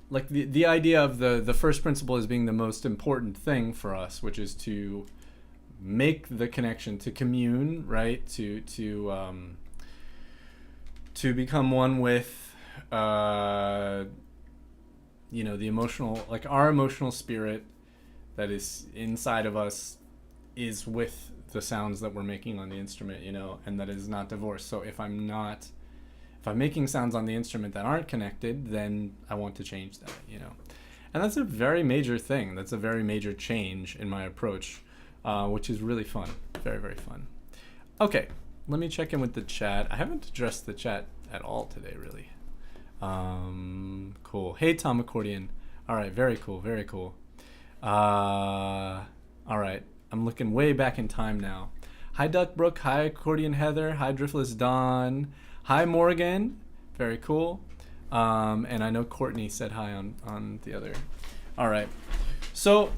like, the idea of the first principle as being the most important thing for us, which is to make the connection, to commune, right? To become one with, the emotional, like our emotional spirit that is inside of us is with the sounds that we're making on the instrument, and that is not divorced. So if I'm making sounds on the instrument that aren't connected, then I want to change that, And that's a very major thing. That's a very major change in my approach, which is really fun. Very, very fun. Okay, let me check in with the chat. I haven't addressed the chat at all today, really. Cool. Hey, Tom Accordion. All right, very cool, very cool. All right, I'm looking way back in time now. Hi, Duckbrook. Hi, Accordion Heather. Hi, Driftless Dawn. Hi, Morgan. Very cool. And I know Courtney said hi on the other. All right. So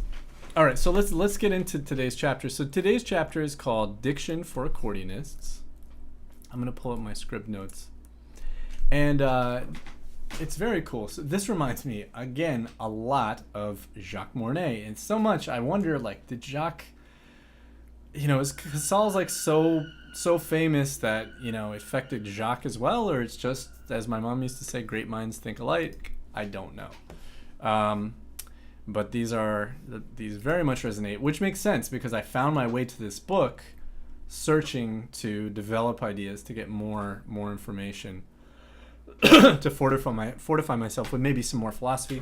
let's get into today's chapter. So today's chapter is called Diction for Accordionists. I'm gonna pull up my script notes, and it's very cool. So this reminds me, again, a lot of Jacques Mornay. And so much, I wonder, like, did Jacques, is Casals like so famous that, it affected Jacques as well? Or it's just, as my mom used to say, great minds think alike? I don't know. But these very much resonate, which makes sense because I found my way to this book searching to develop ideas, to get more information. To fortify myself with maybe some more philosophy,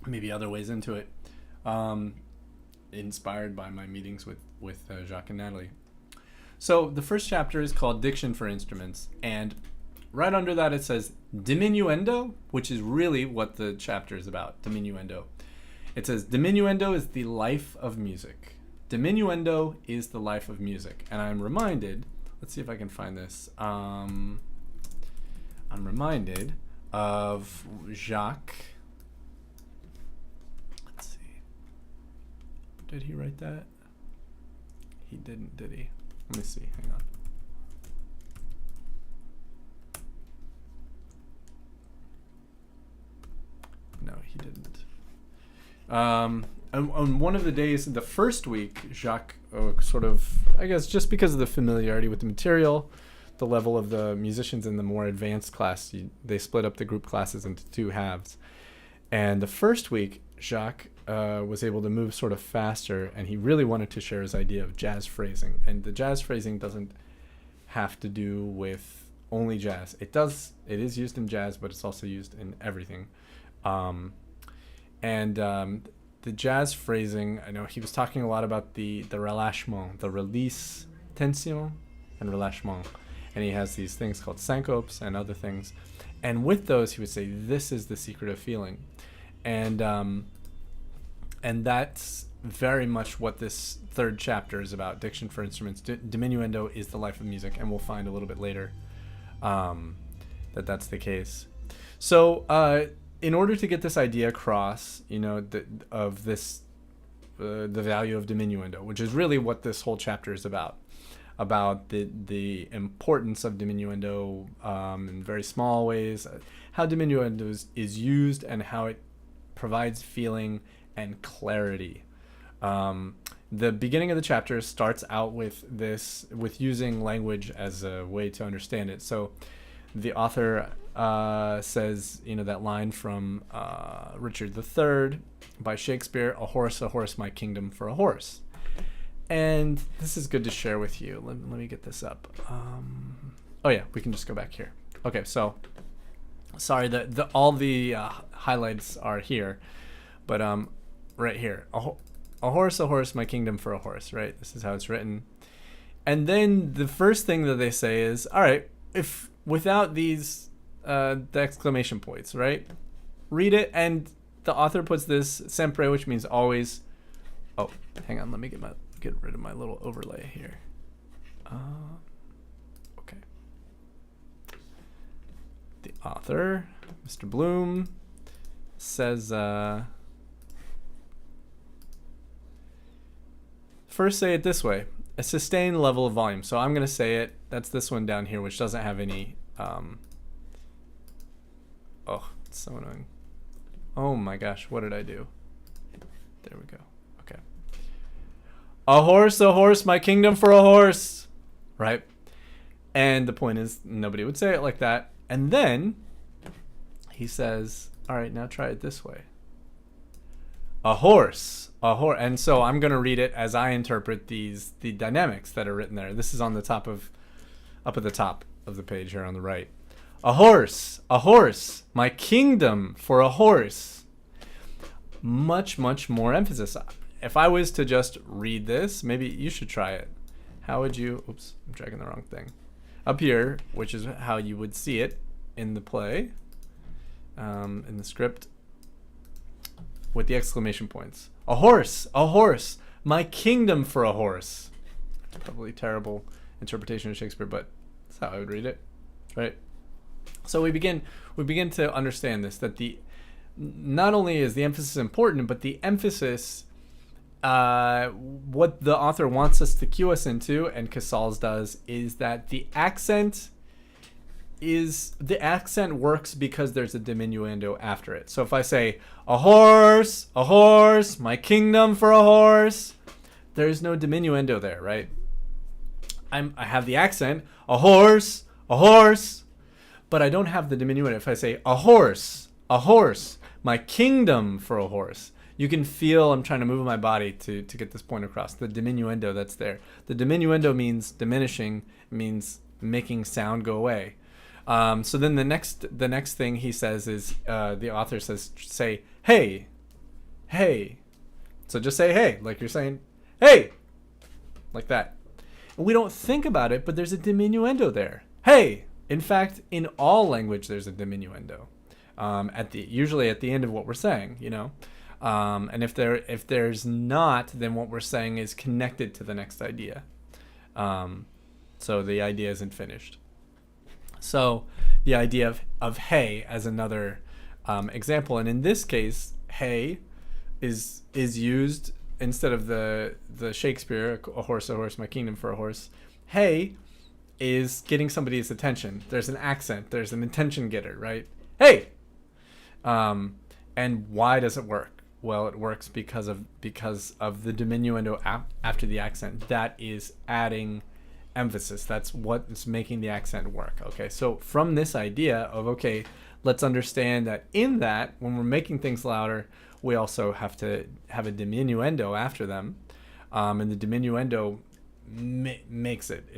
maybe other ways into it, inspired by my meetings with Jacques and Natalie. So the first chapter is called Diction for Instruments, and right under that it says diminuendo, which is really what the chapter is about, diminuendo. It says, diminuendo is the life of music. Diminuendo is the life of music. And I'm reminded, let's see if I can find this. I'm reminded of Jacques. Let's see. Did he write that? He didn't, did he? Let me see. Hang on. No, he didn't. On one of the days, the first week, Jacques sort of, I guess, just because of the familiarity with the material, the level of the musicians in the more advanced class, they split up the group classes into two halves. And the first week, Jacques was able to move sort of faster, and he really wanted to share his idea of jazz phrasing. And the jazz phrasing doesn't have to do with only jazz. It is used in jazz, but it's also used in everything. The jazz phrasing, I know he was talking a lot about the relâchement, the release, tension, and relâchement. And he has these things called syncopes and other things. And with those, he would say, this is the secret of feeling. And that's very much what this third chapter is about, Diction for Instruments. Diminuendo is the life of music, and we'll find a little bit later that's the case. So, in order to get this idea across, of this, the value of diminuendo, which is really what this whole chapter is about the importance of diminuendo in very small ways, how diminuendo is used, and how it provides feeling and clarity. The beginning of the chapter starts out with using language as a way to understand it. So the author says, that line from Richard III by Shakespeare, a horse, my kingdom for a horse. And this is good to share with you. Let me get this up. Oh yeah, we can just go back here. Okay, so sorry that all the highlights are here, but right here, a horse, my kingdom for a horse. Right, this is how it's written. And then the first thing that they say is, all right, if without these the exclamation points, right? Read it, and the author puts this sempre, which means always. Oh, hang on, let me get rid of my little overlay here. Okay. The author, Mr. Bloom, says first say it this way: a sustained level of volume. So I'm going to say it. That's this one down here, which doesn't have any. Oh, it's so annoying. Oh my gosh, what did I do? There we go. Okay. A horse, my kingdom for a horse. Right? And the point is, nobody would say it like that. And then he says, all right, now try it this way. A horse. And so I'm going to read it as I interpret the dynamics that are written there. This is on the up at the top of the page here on the right. A horse, my kingdom for a horse. Much, much more emphasis. If I was to just read this, maybe you should try it. How would you, oops, I'm dragging the wrong thing. Up here, which is how you would see it in the play, in the script, with the exclamation points. A horse, my kingdom for a horse. Probably a terrible interpretation of Shakespeare, but that's how I would read it, right? So we begin to understand this, that not only is the emphasis important, but the emphasis, what the author wants us to cue us into, and Casals does, is that the accent works because there's a diminuendo after it. So if I say a horse, my kingdom for a horse, there's no diminuendo there, right? I have the accent, a horse, but I don't have the diminuendo. If I say a horse, my kingdom for a horse, you can feel I'm trying to move my body to get this point across. The diminuendo that's there. The diminuendo means diminishing, means making sound go away. So then the next thing he says is, the author says, say, hey. So just say hey, like you're saying, hey, like that. And we don't think about it, but there's a diminuendo there. Hey. In fact, in all language, there's a diminuendo. Usually at the end of what we're saying, And if there's not, then what we're saying is connected to the next idea. So the idea isn't finished. So the idea of hey as another example, and in this case, hey is used instead of the Shakespeare, a horse, my kingdom for a horse. Hey is getting somebody's attention. There's an accent. There's an attention getter, right? Hey! And why does it work? Well, it works because of the diminuendo after the accent. That is adding emphasis. That's what is making the accent work. Okay, so from this idea of, okay, let's understand that in that, when we're making things louder, we also have to have a diminuendo after them. And the diminuendo makes it.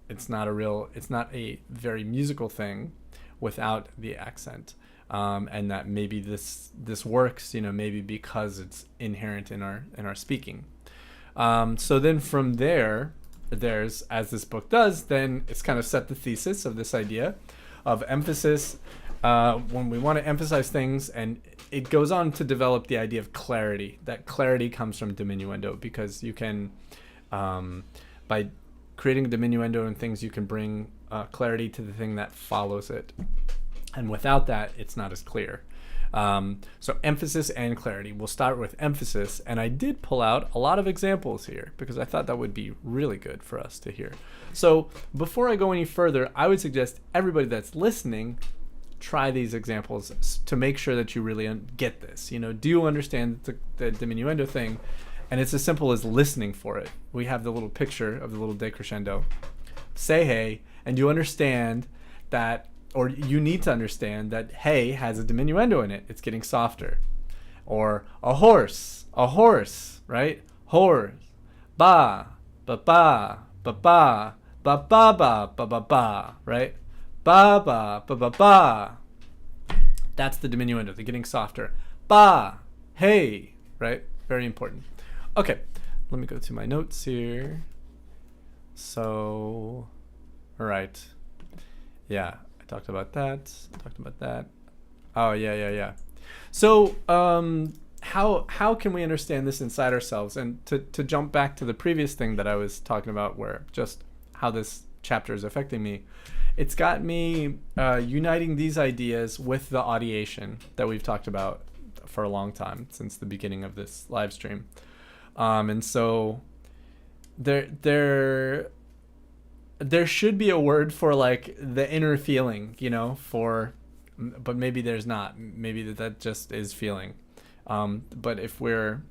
It's not a very musical thing without the accent. And that maybe this works, maybe because it's inherent in our speaking. So then from there, there's, as this book does, then it's kind of set the thesis of this idea of emphasis when we want to emphasize things, and it goes on to develop the idea of clarity. That clarity comes from diminuendo, because you can, by creating a diminuendo and things, you can bring clarity to the thing that follows it. And without that, it's not as clear. So emphasis and clarity. We'll start with emphasis. And I did pull out a lot of examples here because I thought that would be really good for us to hear. So before I go any further, I would suggest everybody that's listening try these examples to make sure that you really get this. Do you understand the diminuendo thing? And it's as simple as listening for it. We have the little picture of the little decrescendo. Say hey, and you understand that, or you need to understand that hey has a diminuendo in it. It's getting softer. Or a horse, right? Horse. Ba, ba, ba, ba, ba, ba, ba, ba, ba, ba, ba, right? Ba, ba, ba, ba, ba. That's the diminuendo. They're getting softer. Ba, hey, right? Very important. Okay, let me go to my notes here. So, all right. Yeah. Talked about that. Oh, yeah. So, how can we understand this inside ourselves? And to jump back to the previous thing that I was talking about, where just how this chapter is affecting me, it's got me uniting these ideas with the audiation that we've talked about for a long time, since the beginning of this live stream. And so there should be a word for like the inner feeling, but maybe there's not. Maybe that just is feeling. But if we're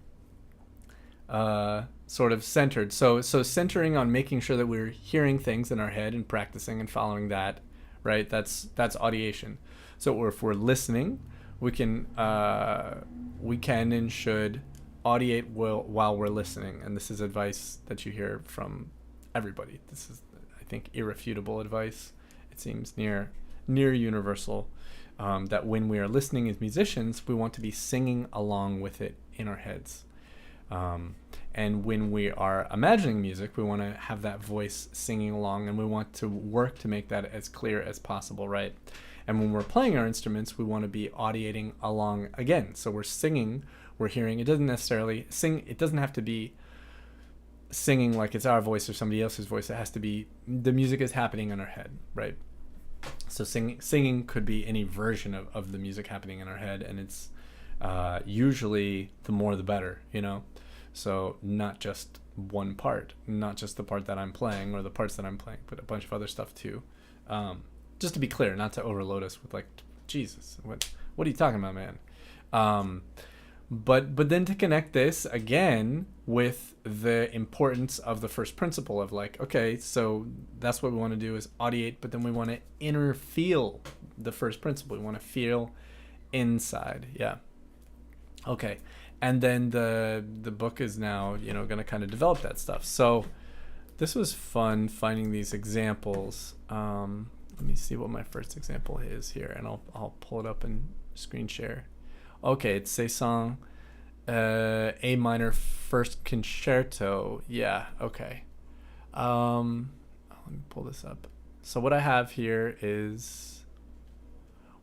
sort of centered, so centering on making sure that we're hearing things in our head and practicing and following that, right? That's audiation. So if we're listening, we can and should audiate while we're listening. And this is advice that you hear from everybody. This is, I think, irrefutable advice. It seems near universal, that when we are listening as musicians, we want to be singing along with it in our heads. And when we are imagining music, we want to have that voice singing along, and we want to work to make that as clear as possible, right? And when we're playing our instruments, we want to be audiating along again. So we're singing, we're hearing. It doesn't necessarily sing. It doesn't have to be singing like it's our voice or somebody else's voice. It has to be, the music is happening in our head, right? So singing could be any version of the music happening in our head, and it's usually the more the better, So not just one part, not just the part that I'm playing or the parts that I'm playing, but a bunch of other stuff too. Just to be clear, not to overload us with like, Jesus, what are you talking about, man? But then to connect this again with the importance of the first principle of like, okay, so that's what we want to do is audiate, but then we want to inner feel the first principle. We want to feel inside. Yeah. Okay. And then the book is now, going to kind of develop that stuff. So this was fun finding these examples. Let me see what my first example is here, and I'll pull it up and screen share. Okay, it's Saint-Saëns, A minor first concerto. Yeah, okay. Let me pull this up. So what I have here is,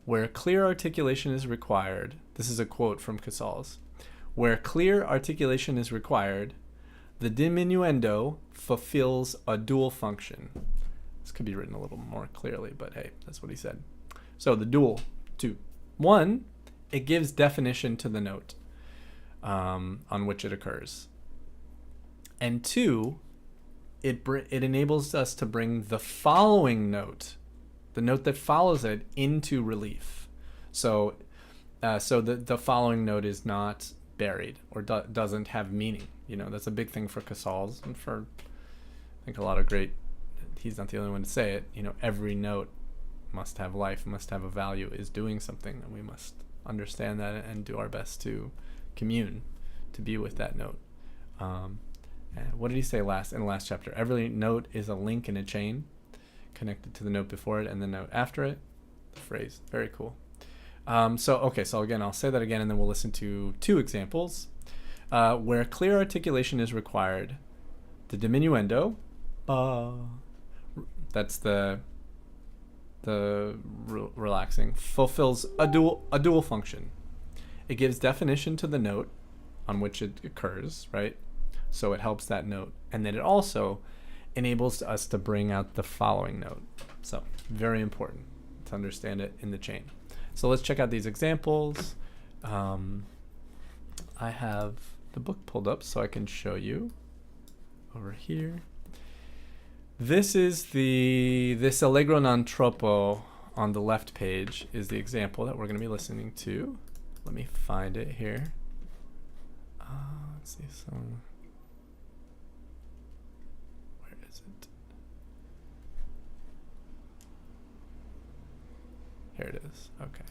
where clear articulation is required, this is a quote from Casals, Where clear articulation is required, the diminuendo fulfills a dual function. This could be written a little more clearly, but hey, that's what he said. So the dual, 2. 1, it gives definition to the note on which it occurs. And 2, it enables us to bring the following note, the note that follows it, into relief. So the following note is not buried or doesn't have meaning. You know, that's a big thing for Casals and for, I think, a lot of great, he's not the only one to say it, you know, every note must have life, must have a value, is doing something, and we must understand that and do our best to commune, to be with that note. What did he say in the last chapter? Every note is a link in a chain connected to the note before it and the note after it. The phrase, very cool. So again, I'll say that again, and then we'll listen to 2 examples. Where clear articulation is required, the diminuendo, that's the relaxing, fulfills a dual function. It gives definition to the note on which it occurs, right? So it helps that note, and then it also enables us to bring out the following note. So very important to understand it in the chain. So let's check out these examples. I have the book pulled up so I can show you over here. This is this Allegro non troppo on the left page is the example that we're going to be listening to. Let me find it here. Let's see some. Where is it? Here it is. Okay.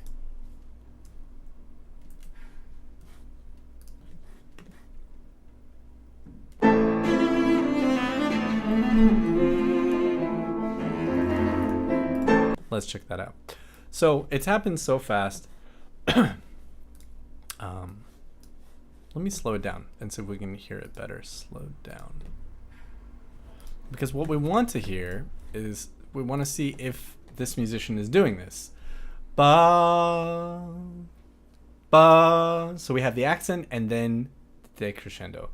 Let's check that out. So it's happened so fast. Let me slow it down and see if we can hear it better. Slow down. Because what we want to hear is, we want to see if this musician is doing this. Ba, ba. So we have the accent and then the decrescendo.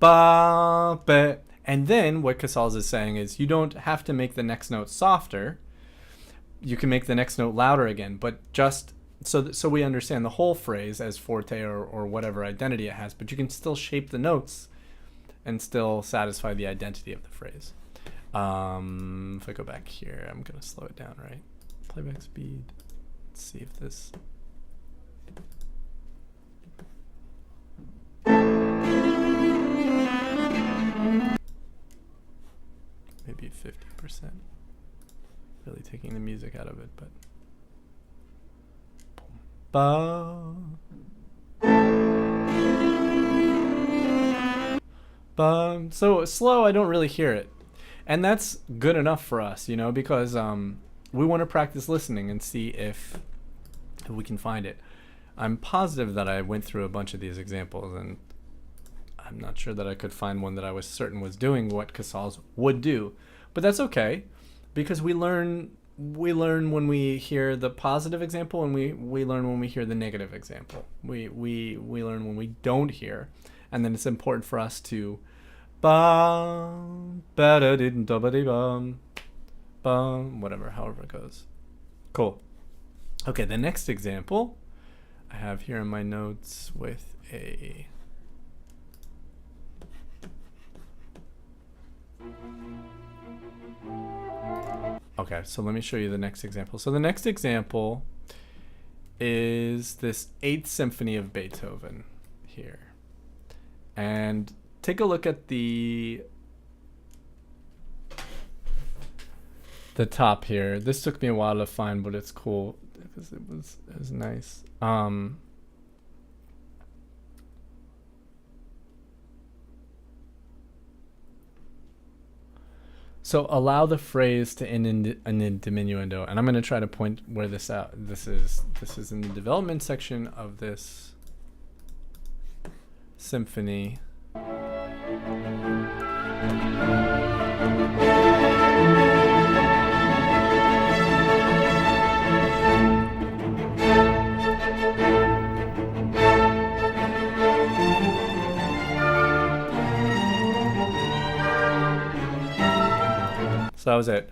Ba, ba. And then what Casals is saying is, you don't have to make the next note softer. You can make the next note louder again, but just so we understand the whole phrase as forte or whatever identity it has, but you can still shape the notes and still satisfy the identity of the phrase. If I go back here, I'm going to slow it down, right? Playback speed. Let's see if this... Maybe 50%. Really taking the music out of it, but... Ba. Ba. So slow, I don't really hear it. And that's good enough for us, you know, because we want to practice listening and see if we can find it. I'm positive that I went through a bunch of these examples, and I'm not sure that I could find one that I was certain was doing what Casals would do. But that's okay, because we learn when we hear the positive example, and we learn when we hear the negative example. We learn when we don't hear, and then it's important for us to whatever, however it goes. Cool. Okay, the next example I have here in my notes with a Okay, so let me show you the next example. So the next example is this 8th Symphony of Beethoven here. And take a look at the top here. This took me a while to find, but it's cool because it was nice. So allow the phrase to end in a diminuendo, and I'm going to try to point where this out. This is in the development section of this symphony. So that was it.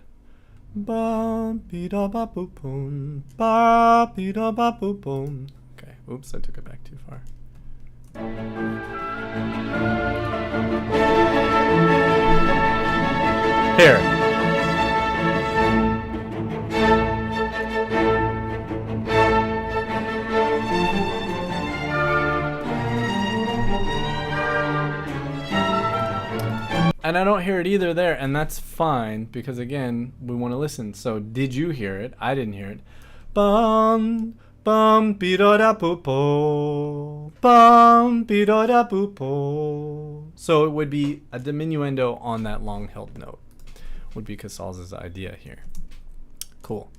Ba be da ba boom boom. Ba be da ba boom boom. Okay. Oops, I took it back too far. Here. And I don't hear it either there, and that's fine, because again, we want to listen. So, did you hear it? I didn't hear it. Bum, bum, be-do-da-boo-po. Bum, be-do-da-boo-po. So, it would be a diminuendo on that long-held note, would be Casals' idea here. Cool.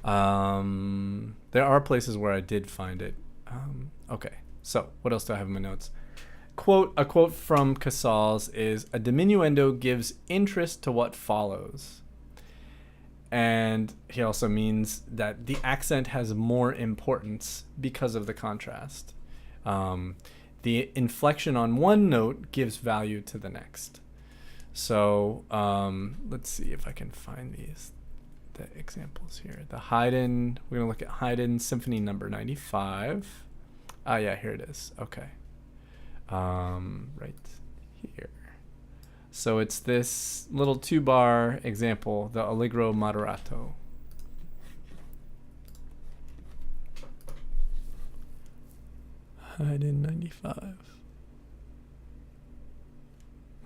There are places where I did find it. Okay, so what else do I have in my notes? A quote from Casals is, a diminuendo gives interest to what follows. And he also means that the accent has more importance because of the contrast. The inflection on one note gives value to the next. So let's see if I can find the examples here. The Haydn, we're going to look at Haydn Symphony number 95. Ah, yeah, here it is. Okay. Right here. So it's this little 2-bar example, the Allegro moderato. Haydn 95.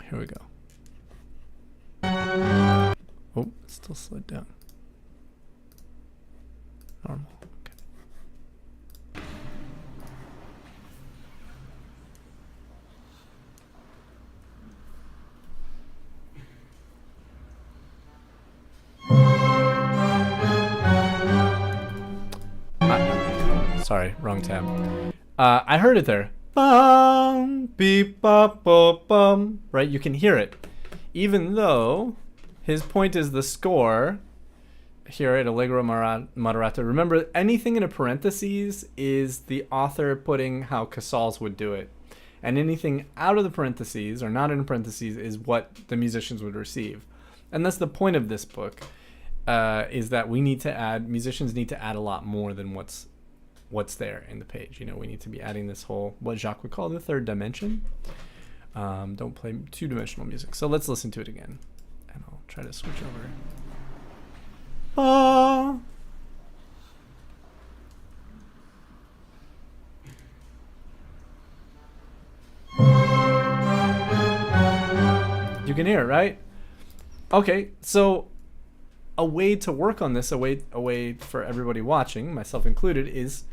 Here we go. Oh, it's still slowed down. Normal. Sorry, wrong tab. I heard it there. Bum, beep, bop, bop, bum. Right, you can hear it. Even though his point is the score here at Allegro Moderato. Remember, anything in a parentheses is the author putting how Casals would do it. And anything out of the parentheses, or not in parentheses, is what the musicians would receive. And that's the point of this book, is that musicians need to add a lot more than what's there in the page. You know, we need to be adding this whole, what Jacques would call the third dimension. Don't play two-dimensional music. So let's listen to it again. And I'll try to switch over. You can hear it, right? Okay, so a way to work on this, a way for everybody watching, myself included, is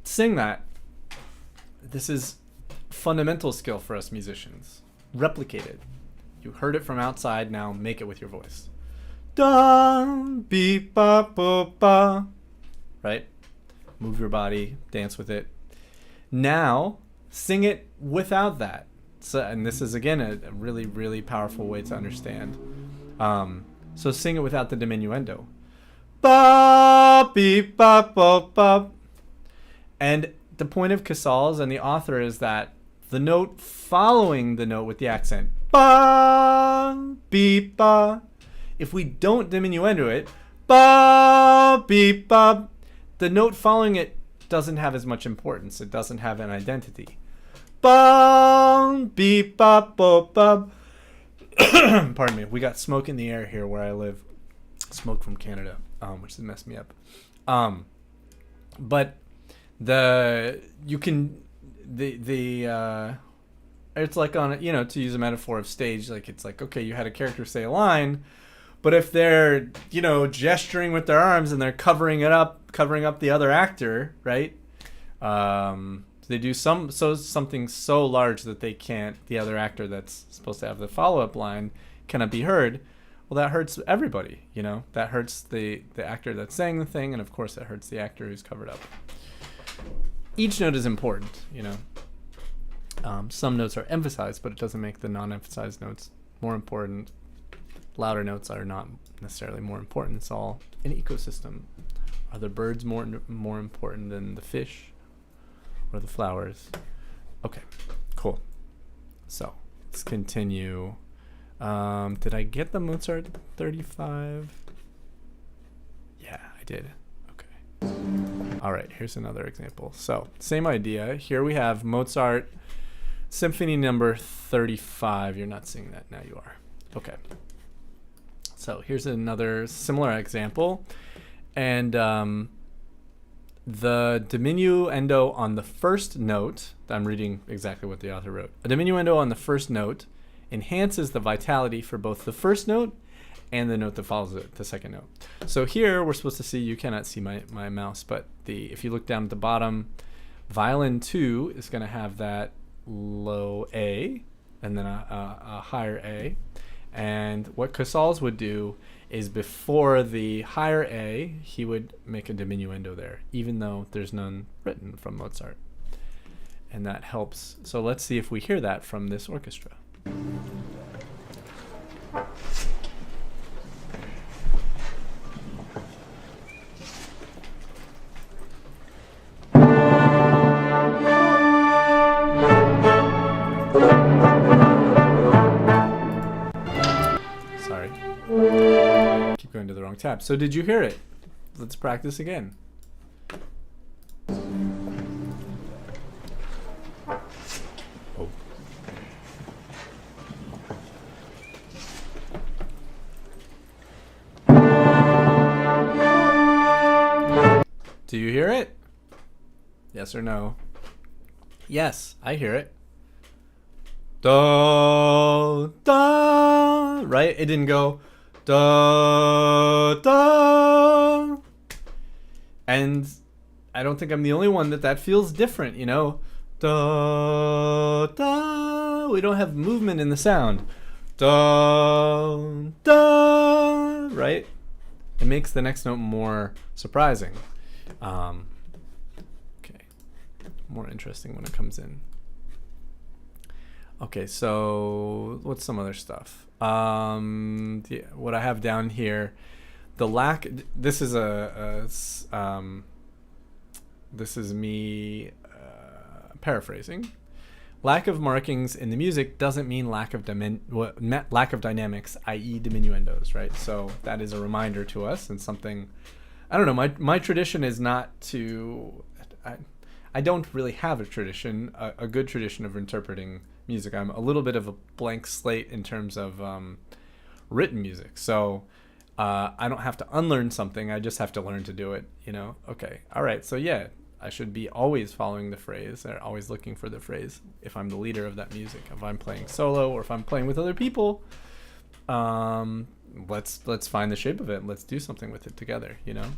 sing that. This is fundamental skill for us musicians. Replicate it. You heard it from outside, now make it with your voice. Da, beep, ba, ba, ba. Right? Move your body, dance with it. Now, sing it without that. So, and this is, again, a really, really powerful way to understand. So sing it without the diminuendo. Ba, beep, ba, ba, ba. And the point of Casals and the author is that the note following the note with the accent, ba, beep, ba. If we don't diminuendo it, ba, beep, ba, the note following it doesn't have as much importance. It doesn't have an identity. Ba, beep, ba, ba, ba. Pardon me. We got smoke in the air here where I live. Smoke from Canada, which has messed me up. But it's like on, you know, to use a metaphor of stage, like it's like, okay, you had a character say a line, but if they're, you know, gesturing with their arms and they're covering up the other actor, right? They do something so large that the other actor that's supposed to have the follow-up line cannot be heard. Well, that hurts everybody, you know. That hurts the actor that's saying the thing, and of course that hurts the actor who's covered up. Each note is important, you know. Some notes are emphasized, but it doesn't make the non-emphasized notes more important. Louder notes are not necessarily more important. It's all an ecosystem. Are the birds more important than the fish or the flowers? Okay, cool. So let's continue. Did I get the Mozart 35? Yeah, I did. Okay. All right, here's another example. So, same idea. Here we have Mozart Symphony number 35. You're not seeing that. Now you are. Okay. So, here's another similar example. And the diminuendo on the first note, I'm reading exactly what the author wrote. A diminuendo on the first note enhances the vitality for both the first note and the note that follows it, the second note. So here we're supposed to see, you cannot see my mouse, but if you look down at the bottom, violin 2 is going to have that low A and then a higher A. And what Casals would do is before the higher A, he would make a diminuendo there, even though there's none written from Mozart. And that helps. So let's see if we hear that from this orchestra. Sorry. Keep going to the wrong tab. So did you hear it? Let's practice again. Oh. Do you hear it? Yes or no? Yes, I hear it. Da, da, right? It didn't go da, da. And I don't think I'm the only one that feels different, you know? Da, da. We don't have movement in the sound. Da, da, right? It makes the next note more surprising. Okay. More interesting when it comes in. Okay, so what's some other stuff? What I have down here, the lack. This is this is me paraphrasing. Lack of markings in the music doesn't mean lack of dynamics, i.e., diminuendos, right? So that is a reminder to us, and something. I don't know. My tradition is not to. I don't really have a tradition, a good tradition of interpreting music. I'm a little bit of a blank slate in terms of written music. So I don't have to unlearn something. I just have to learn to do it, you know? Okay. All right. So yeah, I should be always following the phrase or always looking for the phrase if I'm the leader of that music. If I'm playing solo or if I'm playing with other people, let's find the shape of it and let's do something with it together, you know?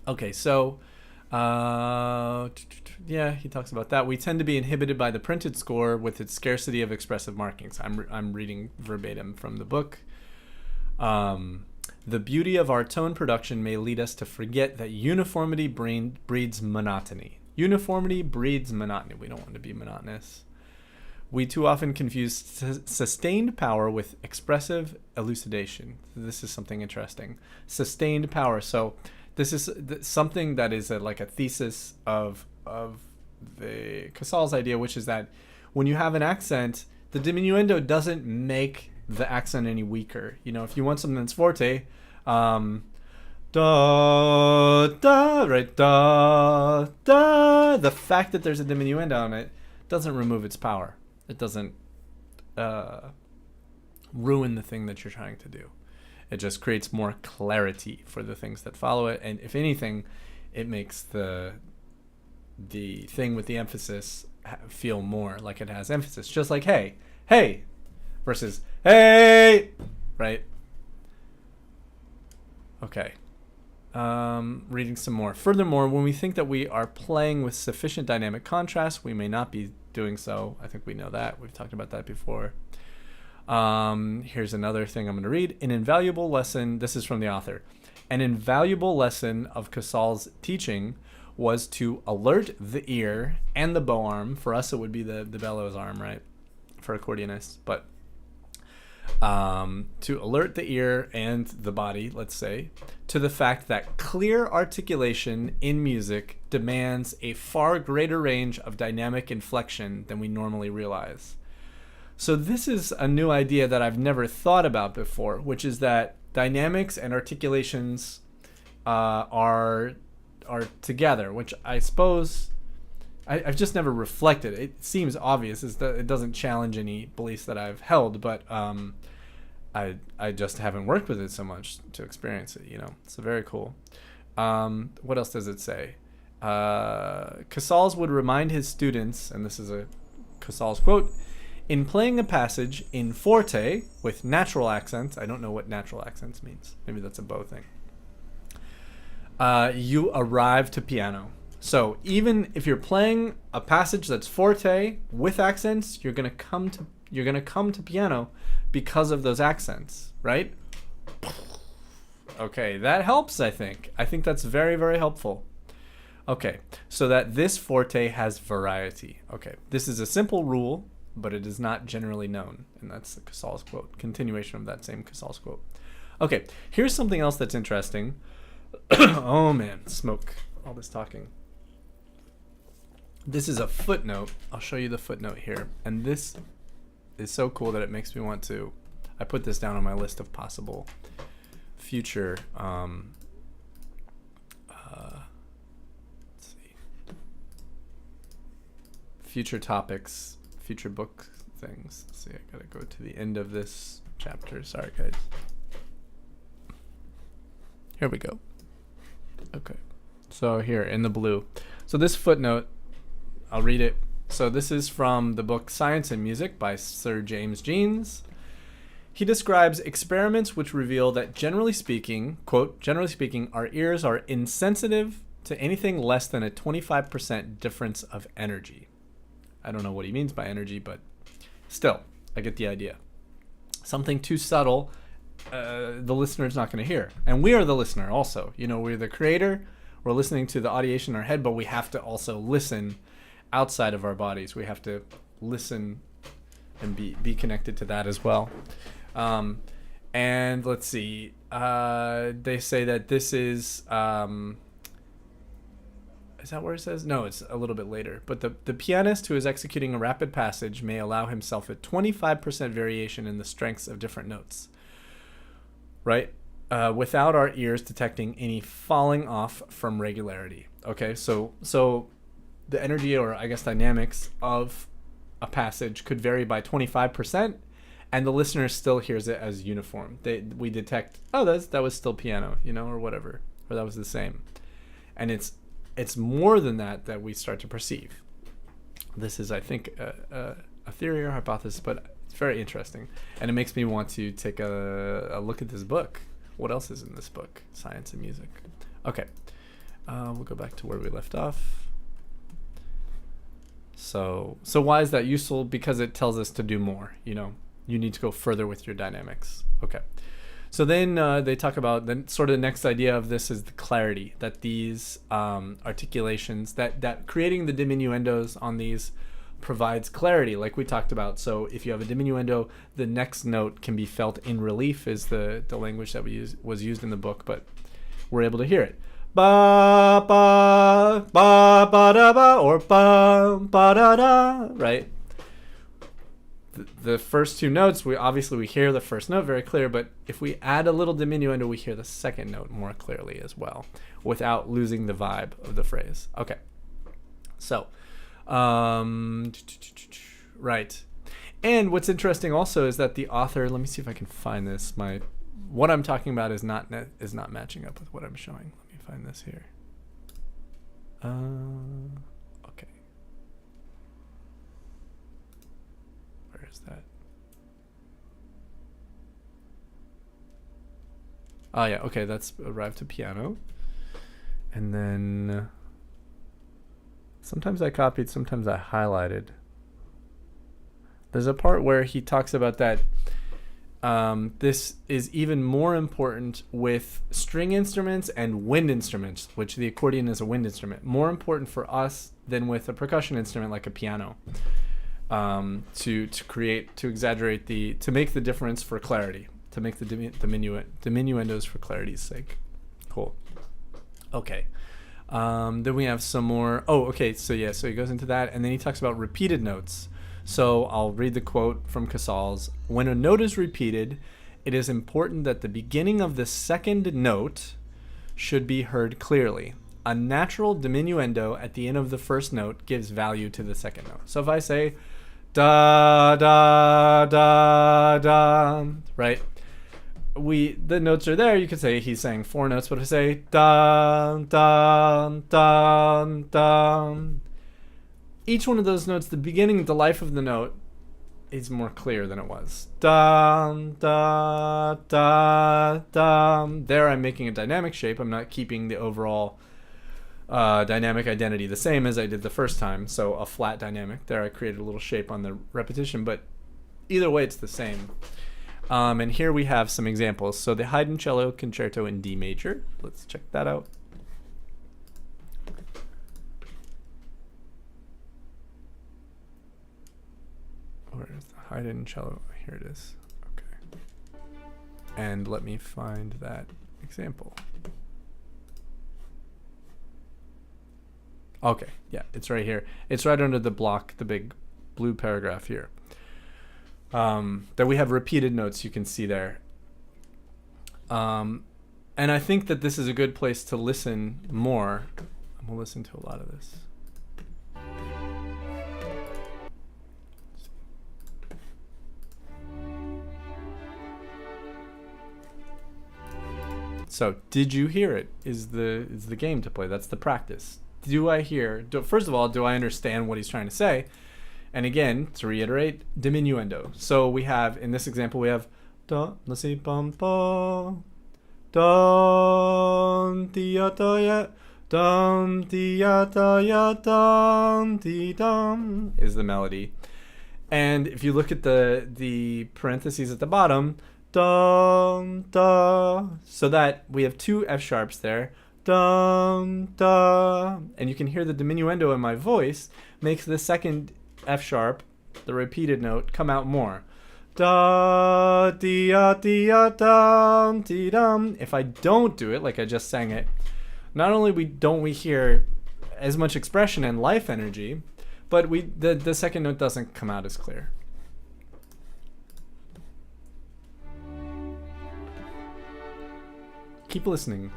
Okay. So yeah, he talks about that. We tend to be inhibited by the printed score with its scarcity of expressive markings. I'm reading verbatim from the book. The beauty of our tone production may lead us to forget that uniformity breeds monotony. Uniformity breeds monotony. We don't want to be monotonous. We too often confuse sustained power with expressive elucidation. This is something interesting. Sustained power. So this is something that is like a thesis of the Casals idea, which is that when you have an accent, the diminuendo doesn't make the accent any weaker. You know, if you want something that's forte, da, da, right, da, da. The fact that there's a diminuendo on it doesn't remove its power. It doesn't ruin the thing that you're trying to do. It just creates more clarity for the things that follow it. And if anything, it makes the thing with the emphasis feel more like it has emphasis. Just like hey, hey, versus hey, right? Okay. Reading some more. Furthermore, when we think that we are playing with sufficient dynamic contrast, we may not be doing so. I think we know that. We've talked about that before. Here's another thing I'm going to read. An invaluable lesson, this is from the author. An invaluable lesson of Casals' teaching was to alert the ear and the bow arm. For us, it would be the bellows arm, right? For accordionists. But to alert the ear and the body, let's say, to the fact that clear articulation in music demands a far greater range of dynamic inflection than we normally realize. So this is a new idea that I've never thought about before, which is that dynamics and articulations are together, which I suppose I've just never reflected. It seems obvious, is that it doesn't challenge any beliefs that I've held, but I just haven't worked with it so much to experience it, you know. So very cool. What else does it say? Casals would remind his students, and this is a Casals quote, in playing a passage in forte with natural accents, I don't know what natural accents means. Maybe that's a bow thing. You arrive to piano. So even if you're playing a passage that's forte with accents, you're gonna come to piano because of those accents, right? Okay, that helps, I think. I think that's very, very helpful. Okay, so that this forte has variety. Okay, this is a simple rule, but it is not generally known. And that's the Casals quote, continuation of that same Casals quote. Okay, here's something else that's interesting. Oh man, smoke, all this talking. This is a footnote. I'll show you the footnote here. And this is so cool that it makes me want to, I put this down on my list of possible future, let's see, future topics, future book things. Let's see, I gotta go to the end of this chapter. Sorry, guys. Here we go. Okay. So here in the blue. So this footnote, I'll read it. So this is from the book Science and Music by Sir James Jeans. He describes experiments which reveal that generally speaking, quote, generally speaking, our ears are insensitive to anything less than a 25% difference of energy. I don't know what he means by energy, but still, I get the idea. Something too subtle, the listener's not going to hear. And we are the listener also. You know, we're the creator. We're listening to the audiation in our head, but we have to also listen outside of our bodies. We have to listen and be connected to that as well. And let's see. They say that this is that where it says? No, it's a little bit later. But the pianist who is executing a rapid passage may allow himself a 25% variation in the strengths of different notes, right? Without our ears detecting any falling off from regularity. Okay, so the energy, or I guess dynamics, of a passage could vary by 25%, and the listener still hears it as uniform. We detect, oh, that was still piano, you know, or whatever, or that was the same. And it's more than that we start to perceive. This is, I think, a theory or hypothesis, but it's very interesting, and it makes me want to take a look at this book. What else is in this book? Science and Music. Okay, we'll go back to where we left off. So why is that useful? Because it tells us to do more. You know, you need to go further with your dynamics. Okay. So then they talk about the sort of next idea of this is the clarity, that these articulations, that creating the diminuendos on these provides clarity, like we talked about. So if you have a diminuendo, the next note can be felt in relief, is the language that was used in the book, but we're able to hear it. Ba ba ba ba da ba, or ba ba da da, right? The first two notes, we hear the first note very clear, but if we add a little diminuendo, we hear the second note more clearly as well, without losing the vibe of the phrase. Okay, so right, and what's interesting also is that the author, let me see if I can find this. What I'm talking about is not matching up with what I'm showing. Let me find this here. Okay. Where is that? Oh yeah, okay, that's arrived to piano. And then sometimes I copied, sometimes I highlighted. There's a part where he talks about that this is even more important with string instruments and wind instruments, which the accordion is a wind instrument. More important for us than with a percussion instrument like a piano, to exaggerate to make the difference for clarity, to make the diminuendos for clarity's sake. Cool. Okay. Then we have some more. Oh, okay. So he goes into that, and then he talks about repeated notes. So I'll read the quote from Casals. When a note is repeated, it is important that the beginning of the second note should be heard clearly. A natural diminuendo at the end of the first note gives value to the second note. So if I say da da da da, right? The notes are there. You could say he's saying 4 notes, but if I say da da da da, each one of those notes, the beginning, the life of the note, is more clear than it was. Da da da da. There, I'm making a dynamic shape. I'm not keeping the overall dynamic identity the same as I did the first time. So a flat dynamic. There, I created a little shape on the repetition, but either way, it's the same. And here we have some examples. So the Haydn Cello Concerto in D major. Let's check that out. Where is the Haydn Cello? Here it is. Okay. And let me find that example. Okay, yeah, it's right here. It's right under the block, the big blue paragraph here. That we have repeated notes, you can see there. And I think that this is a good place to listen more. I'm going to listen to a lot of this. So, did you hear it? Is the game to play. That's the practice. Do I hear? First of all, do I understand what he's trying to say? And again, to reiterate, diminuendo. So we have, in this example, we have da, let's see, bum ba, dum di ya da ya, dum di ya da ya, dum di dum is the melody. And if you look at the parentheses at the bottom, dum da, so that we have 2 F sharps there, dum da, and you can hear the diminuendo in my voice makes the second F sharp, the repeated note, come out more. Da di ya dum di dum. If I don't do it like I just sang it, not only don't we hear as much expression and life energy, but the second note doesn't come out as clear. Keep listening.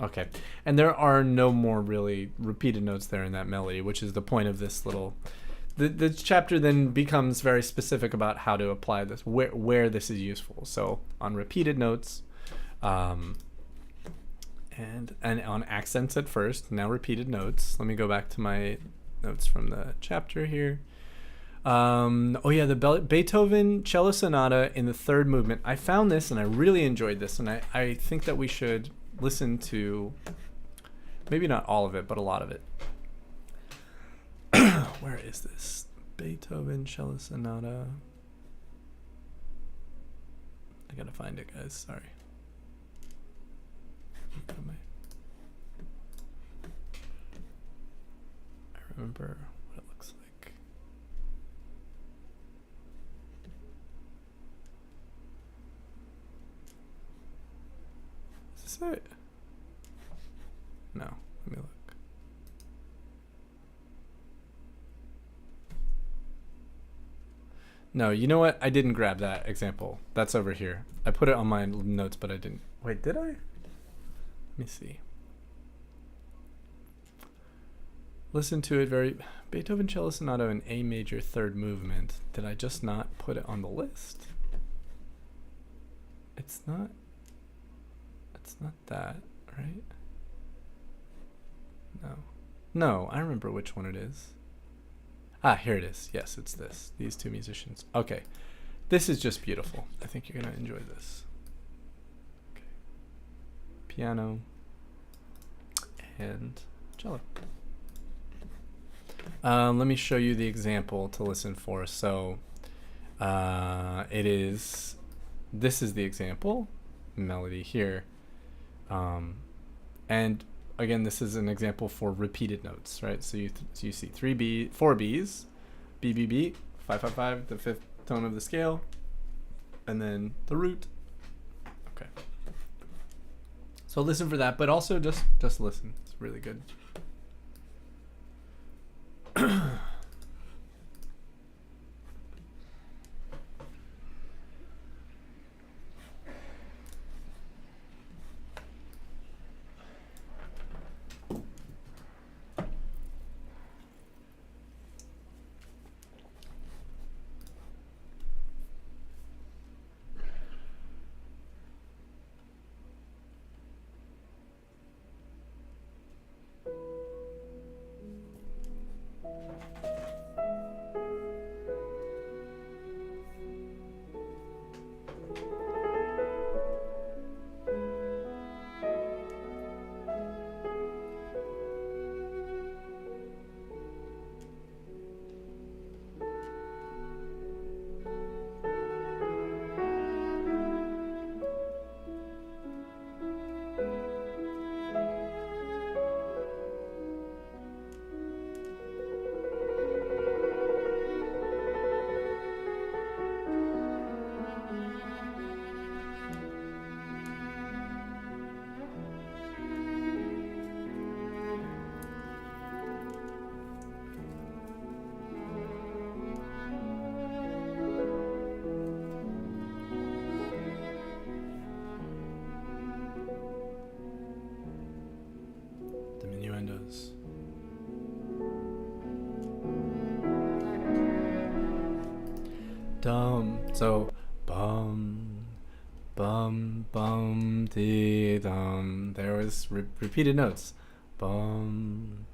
Okay, and there are no more really repeated notes there in that melody, which is the point of this little... The chapter then becomes very specific about how to apply this, where this is useful. So on repeated notes, and on accents at first, now repeated notes. Let me go back to my notes from the chapter here. Oh yeah, the Beethoven Cello Sonata in the 3rd movement. I found this and I really enjoyed this, and I think that we should listen to maybe not all of it, but a lot of it. Where is this? Beethoven Cello Sonata. I gotta find it, guys. Sorry. I remember what it looks like. Is this it? No. Let me look. No, you know what? I didn't grab that example. That's over here. I put it on my notes, but I didn't. Wait, did I? Let me see. Listen to it very... Beethoven Cello Sonata in A major 3rd movement. Did I just not put it on the list? It's not that, right? No, I remember which one it is. Ah, here it is. Yes, it's this. These 2 musicians. Okay. This is just beautiful. I think you're going to enjoy this. Okay. Piano and cello. Let me show you the example to listen for. So this is the example melody here. And again, this is an example for repeated notes, right? So you see 4 Bs, B, B, B, 5, 5, 5, the 5th tone of the scale, and then the root, Okay. So listen for that, but also just listen. It's really good. Diminuendos. So bum bum bum dee dum. There was repeated notes. Bum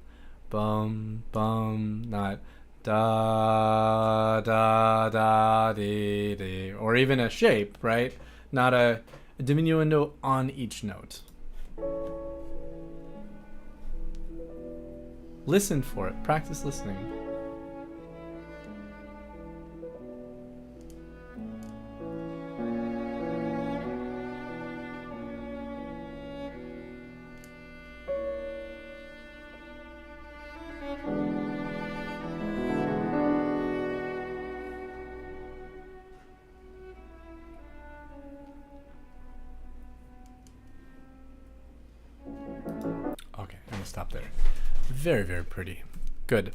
bum bum, not da da da dee dee, or even a shape, right? Not a diminuendo on each note. Listen for it. Practice listening. Okay, I'm gonna stop there. Very, very pretty. Good.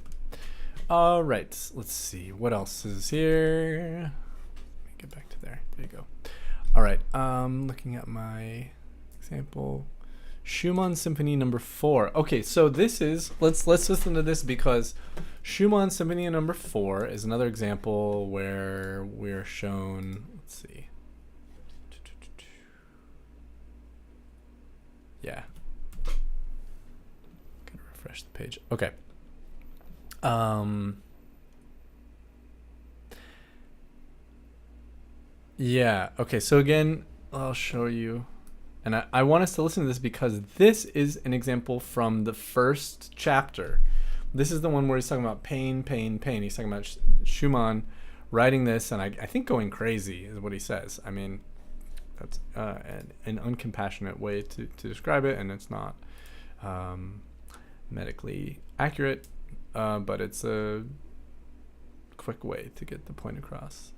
All right, let's see. What else is here? Let me get back to there. There you go. All right, looking at my example. Schumann Symphony Number 4. Okay, so this is, let's listen to this, because Schumann Symphony Number 4 is another example where we're shown, let's see. Yeah. Gotta refresh the page. Okay. Yeah, okay, so again, I'll show you. And I want us to listen to this because this is an example from the first chapter. This is the one where he's talking about pain, pain, pain. He's talking about Schumann writing this, and I think going crazy is what he says. I mean, that's an uncompassionate way to describe it, and it's not medically accurate, but it's a quick way to get the point across.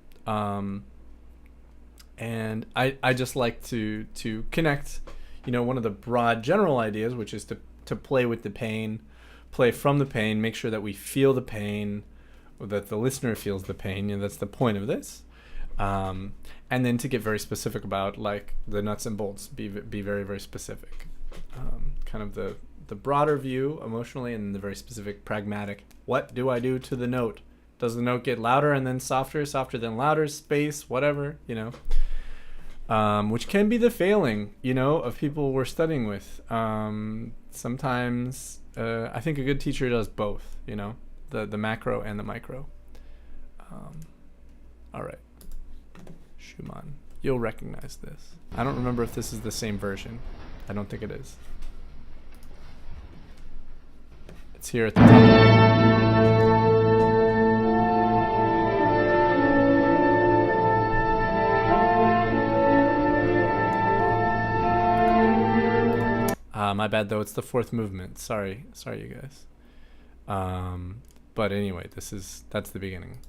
And I just like to connect, one of the broad general ideas, which is to play with the pain, play from the pain, make sure that we feel the pain, or that the listener feels the pain. That's the point of this. And then to get very specific about, like, the nuts and bolts, be very, very specific. Kind of the broader view emotionally, and the very specific pragmatic. What do I do to the note? Does the note get louder and then softer, softer then louder, space, whatever, which can be the failing, of people we're studying with. Sometimes I think a good teacher does both, the macro and the micro. All right. Schumann. You'll recognize this. I don't remember if this is the same version. I don't think it is. It's here at the top. My bad, though. It's the fourth movement. Sorry, you guys. But anyway, that's the beginning.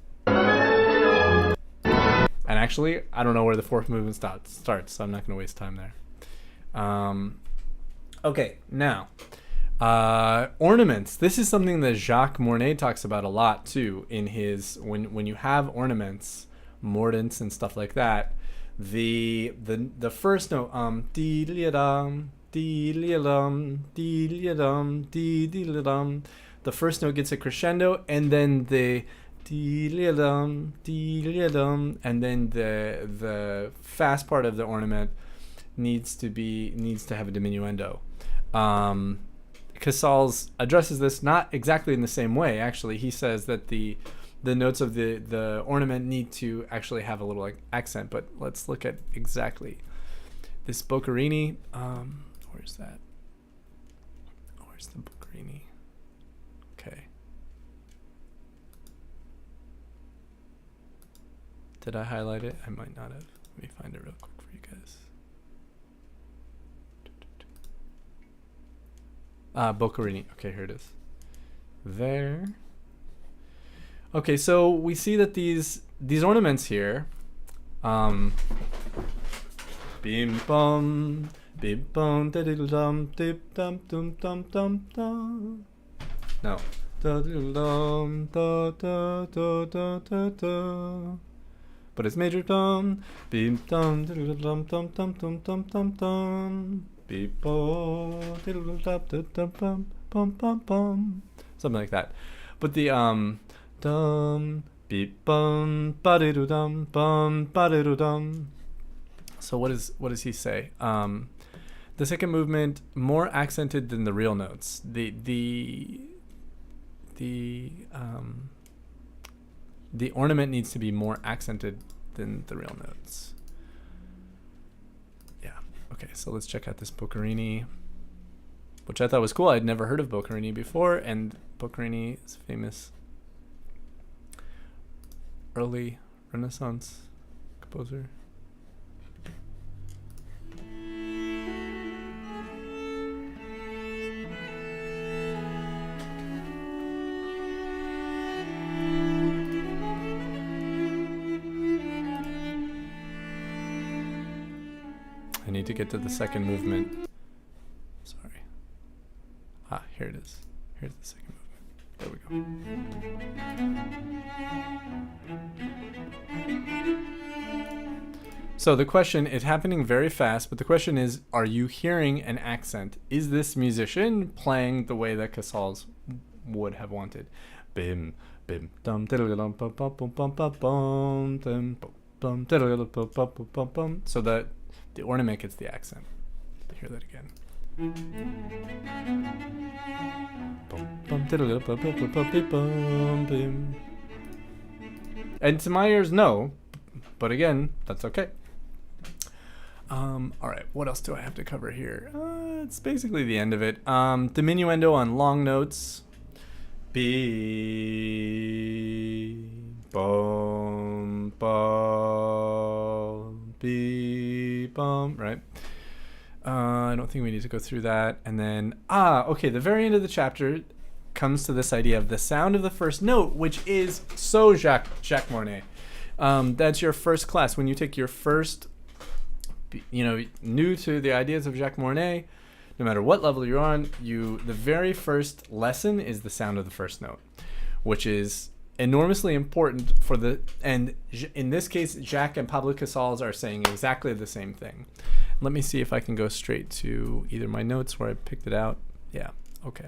And actually, I don't know where the fourth movement starts, so I'm not going to waste time there. Okay, now, ornaments. This is something that Jacques Mornay talks about a lot too in his when you have ornaments, mordants and stuff like that. The first note, dee-dee-dum, dee-dee-dum, dee-dee-dum, dee-dee-dum. The first note gets a crescendo, and then the dee-dee-dum, dee-dee-dum, and then the fast part of the ornament needs to have a diminuendo. Casals addresses this not exactly in the same way. Actually, he says that the notes of the ornament need to actually have a little like accent. But let's look at exactly this Boccherini. Where's that? Where's the Boccherini? Okay. Did I highlight it? I might not have. Let me find it real quick for you guys. Boccherini. Okay, here it is. There. Okay, so we see that these ornaments here, bim bum, bim bum, da diddle dum, dip dum dum dum dum dum. No. Da diddle dum, da da da da da da. But it's major dum, bim dum, diddle dum dum dum dum dum dum dum. Something like that. But the dum beep bum ba-di-do-dum bum ba-di-do-dum. So what does he say? The second movement more accented than the real notes. The ornament needs to be more accented than the real notes. Okay, so let's check out this Boccherini, which I thought was cool. I'd never heard of Boccherini before, and Boccherini is a famous early Renaissance composer. I need to get to the second movement. Sorry. Here it is. Here's the second movement. There we go. So the question is happening very fast, but the question is, are you hearing an accent? Is this musician playing the way that Casals would have wanted? Bim, bim, dum, diddle, dum, bum, bum, bum, bum, bum, bum, bum, diddle, bum, bum, bum, bum. So that the ornament gets the accent. Hear that again. And to my ears, no. But again, that's okay. All right, what else do I have to cover here? It's basically the end of it. Diminuendo on long notes. B, bum, bum, B, bum, right? I don't think we need to go through that. And then, okay, the very end of the chapter comes to this idea of the sound of the first note, which is so Jacques Mornay. That's your first class. When you take your first, new to the ideas of Jacques Mornay, no matter what level you're on, the very first lesson is the sound of the first note, which is enormously important and in this case, Jacques and Pablo Casals are saying exactly the same thing. Let me see if I can go straight to either my notes where I picked it out. Yeah, okay.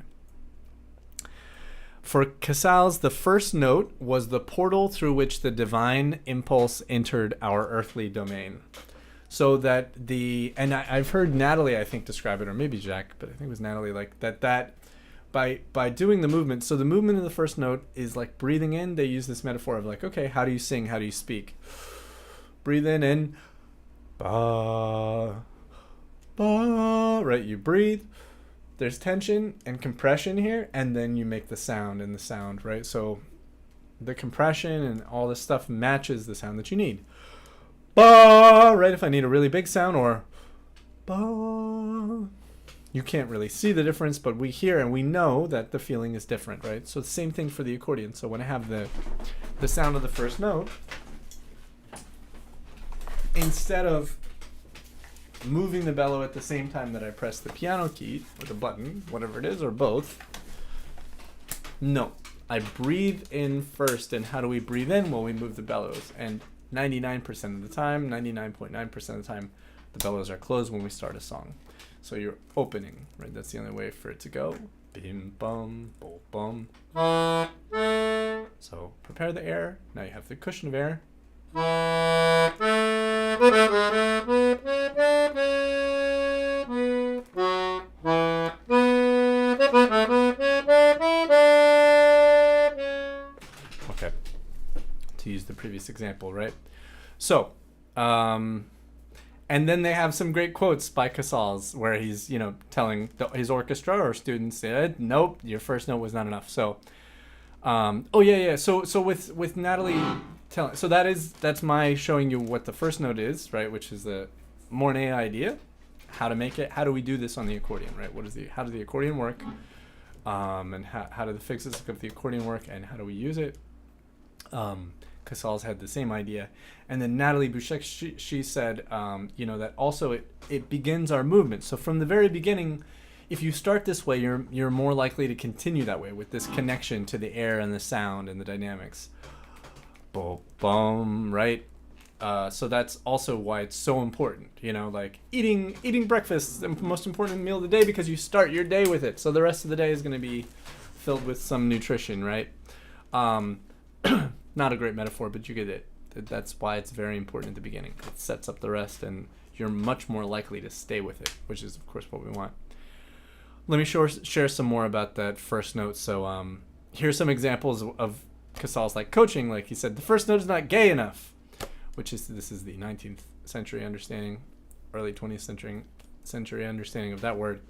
For Casals, the first note was the portal through which the divine impulse entered our earthly domain. So that and I've heard Natalie, I think, describe it, or maybe Jacques, but I think it was Natalie, like that by doing the movement. So the movement of the first note is like breathing in. They use this metaphor of like, okay, how do you sing? How do you speak? Breathe in, ba, ba, right? You breathe. There's tension and compression here, and then you make the sound and the sound, right? So the compression and all this stuff matches the sound that you need. Ba, right? If I need a really big sound, or ba. You can't really see the difference, but we hear and we know that the feeling is different, right? So the same thing for the accordion. So when I have the sound of the first note, instead of moving the bellow at the same time that I press the piano key or the button, whatever it is, or both, no, I breathe in first. And how do we breathe in? Well, we move the bellows. And 99% of the time, 99.9% of the time, the bellows are closed when we start a song. So you're opening, right? That's the only way for it to go. Bim, bum, bo, bum. So prepare the air. Now you have the cushion of air. Okay. To use the previous example, right? So, and then they have some great quotes by Casals where he's, telling his orchestra or students, nope, your first note was not enough. So, So with Natalie telling, so that's my showing you what the first note is, right? Which is the Mornay idea, how to make it. How do we do this on the accordion, right? How does the accordion work? And how do the fixes of the accordion work, and how do we use it? Casals had the same idea. And then Natalie Bouchek, she said, that also it begins our movement. So from the very beginning, if you start this way, you're more likely to continue that way with this connection to the air and the sound and the dynamics. Boom, boom, right? So that's also why it's so important, like eating breakfast is the most important meal of the day because you start your day with it. So the rest of the day is going to be filled with some nutrition, right? Not a great metaphor, but you get it. That's why it's very important at the beginning. It sets up the rest, and you're much more likely to stay with it, which is, of course, what we want. Let me share some more about that first note. So here's some examples of Casals like coaching. Like he said, the first note is not gay enough, this is the 19th century understanding, early 20th century understanding of that word.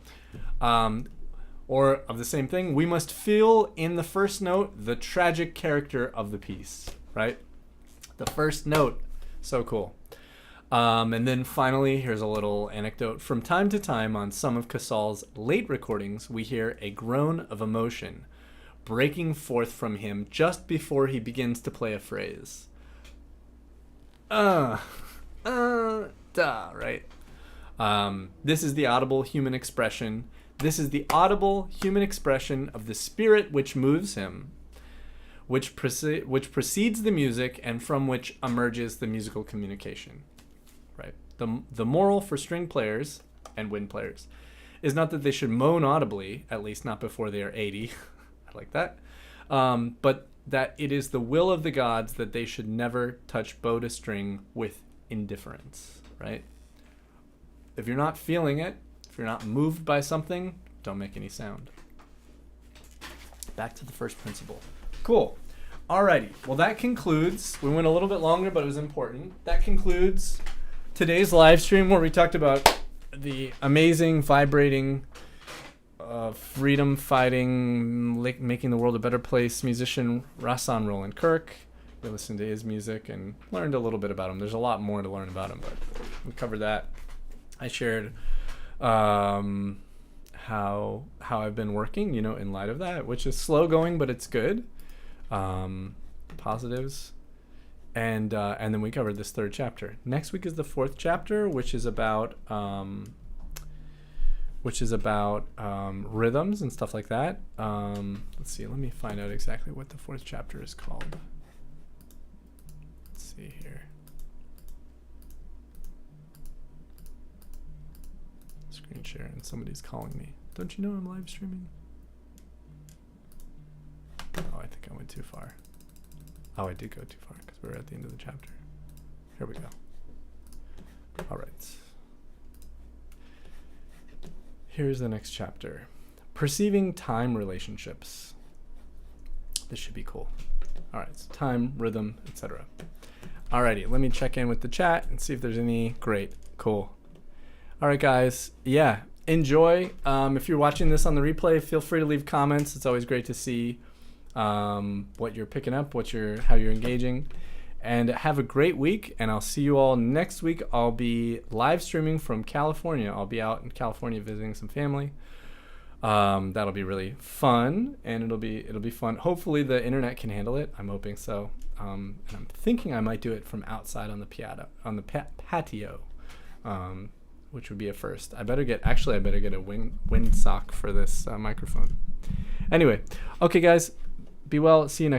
Or of the same thing, we must feel in the first note the tragic character of the piece, right? The first note, so cool. And then finally, here's a little anecdote. From time to time on some of Casals' late recordings, we hear a groan of emotion breaking forth from him just before he begins to play a phrase. Right? This is the audible human expression. This is the audible human expression of the spirit which moves him, which precedes the music and from which emerges the musical communication. Right? The moral for string players and wind players is not that they should moan audibly, at least not before they are 80. I like that. But that it is the will of the gods that they should never touch bow to string with indifference. Right? If you're not feeling it, if you're not moved by something, don't make any sound. Back to the first principle. Cool. Alrighty. Well, that concludes. We went a little bit longer, but it was important. That concludes today's live stream where we talked about the amazing, vibrating, freedom-fighting, making the world a better place musician Rahsaan Roland Kirk. We listened to his music and learned a little bit about him. There's a lot more to learn about him, but we covered that. I shared how I've been working, in light of that, which is slow going, but it's good. Positives. And then we covered this third chapter. Next week is the fourth chapter, which is about rhythms and stuff like that. Let's see. Let me find out exactly what the fourth chapter is called. Let's see here. Screen share, and somebody's calling me. Don't you know I'm live streaming? Oh, I think I went too far. Oh, I did go too far because we're at the end of the chapter. Here we go. All right. Here's the next chapter. Perceiving time relationships. This should be cool. All right, so time, rhythm, etc. Alrighty, let me check in with the chat and see if there's any. Great, cool. All right, guys. Yeah, enjoy. If you're watching this on the replay, feel free to leave comments. It's always great to see what you're picking up, how you're engaging. And have a great week, and I'll see you all next week. I'll be live streaming from California. I'll be out in California visiting some family. That'll be really fun, and it'll be fun. Hopefully the internet can handle it. I'm hoping so. And I'm thinking I might do it from outside on the patio, which would be a first. I better get a windsock for this microphone. Anyway, okay guys, be well. See you next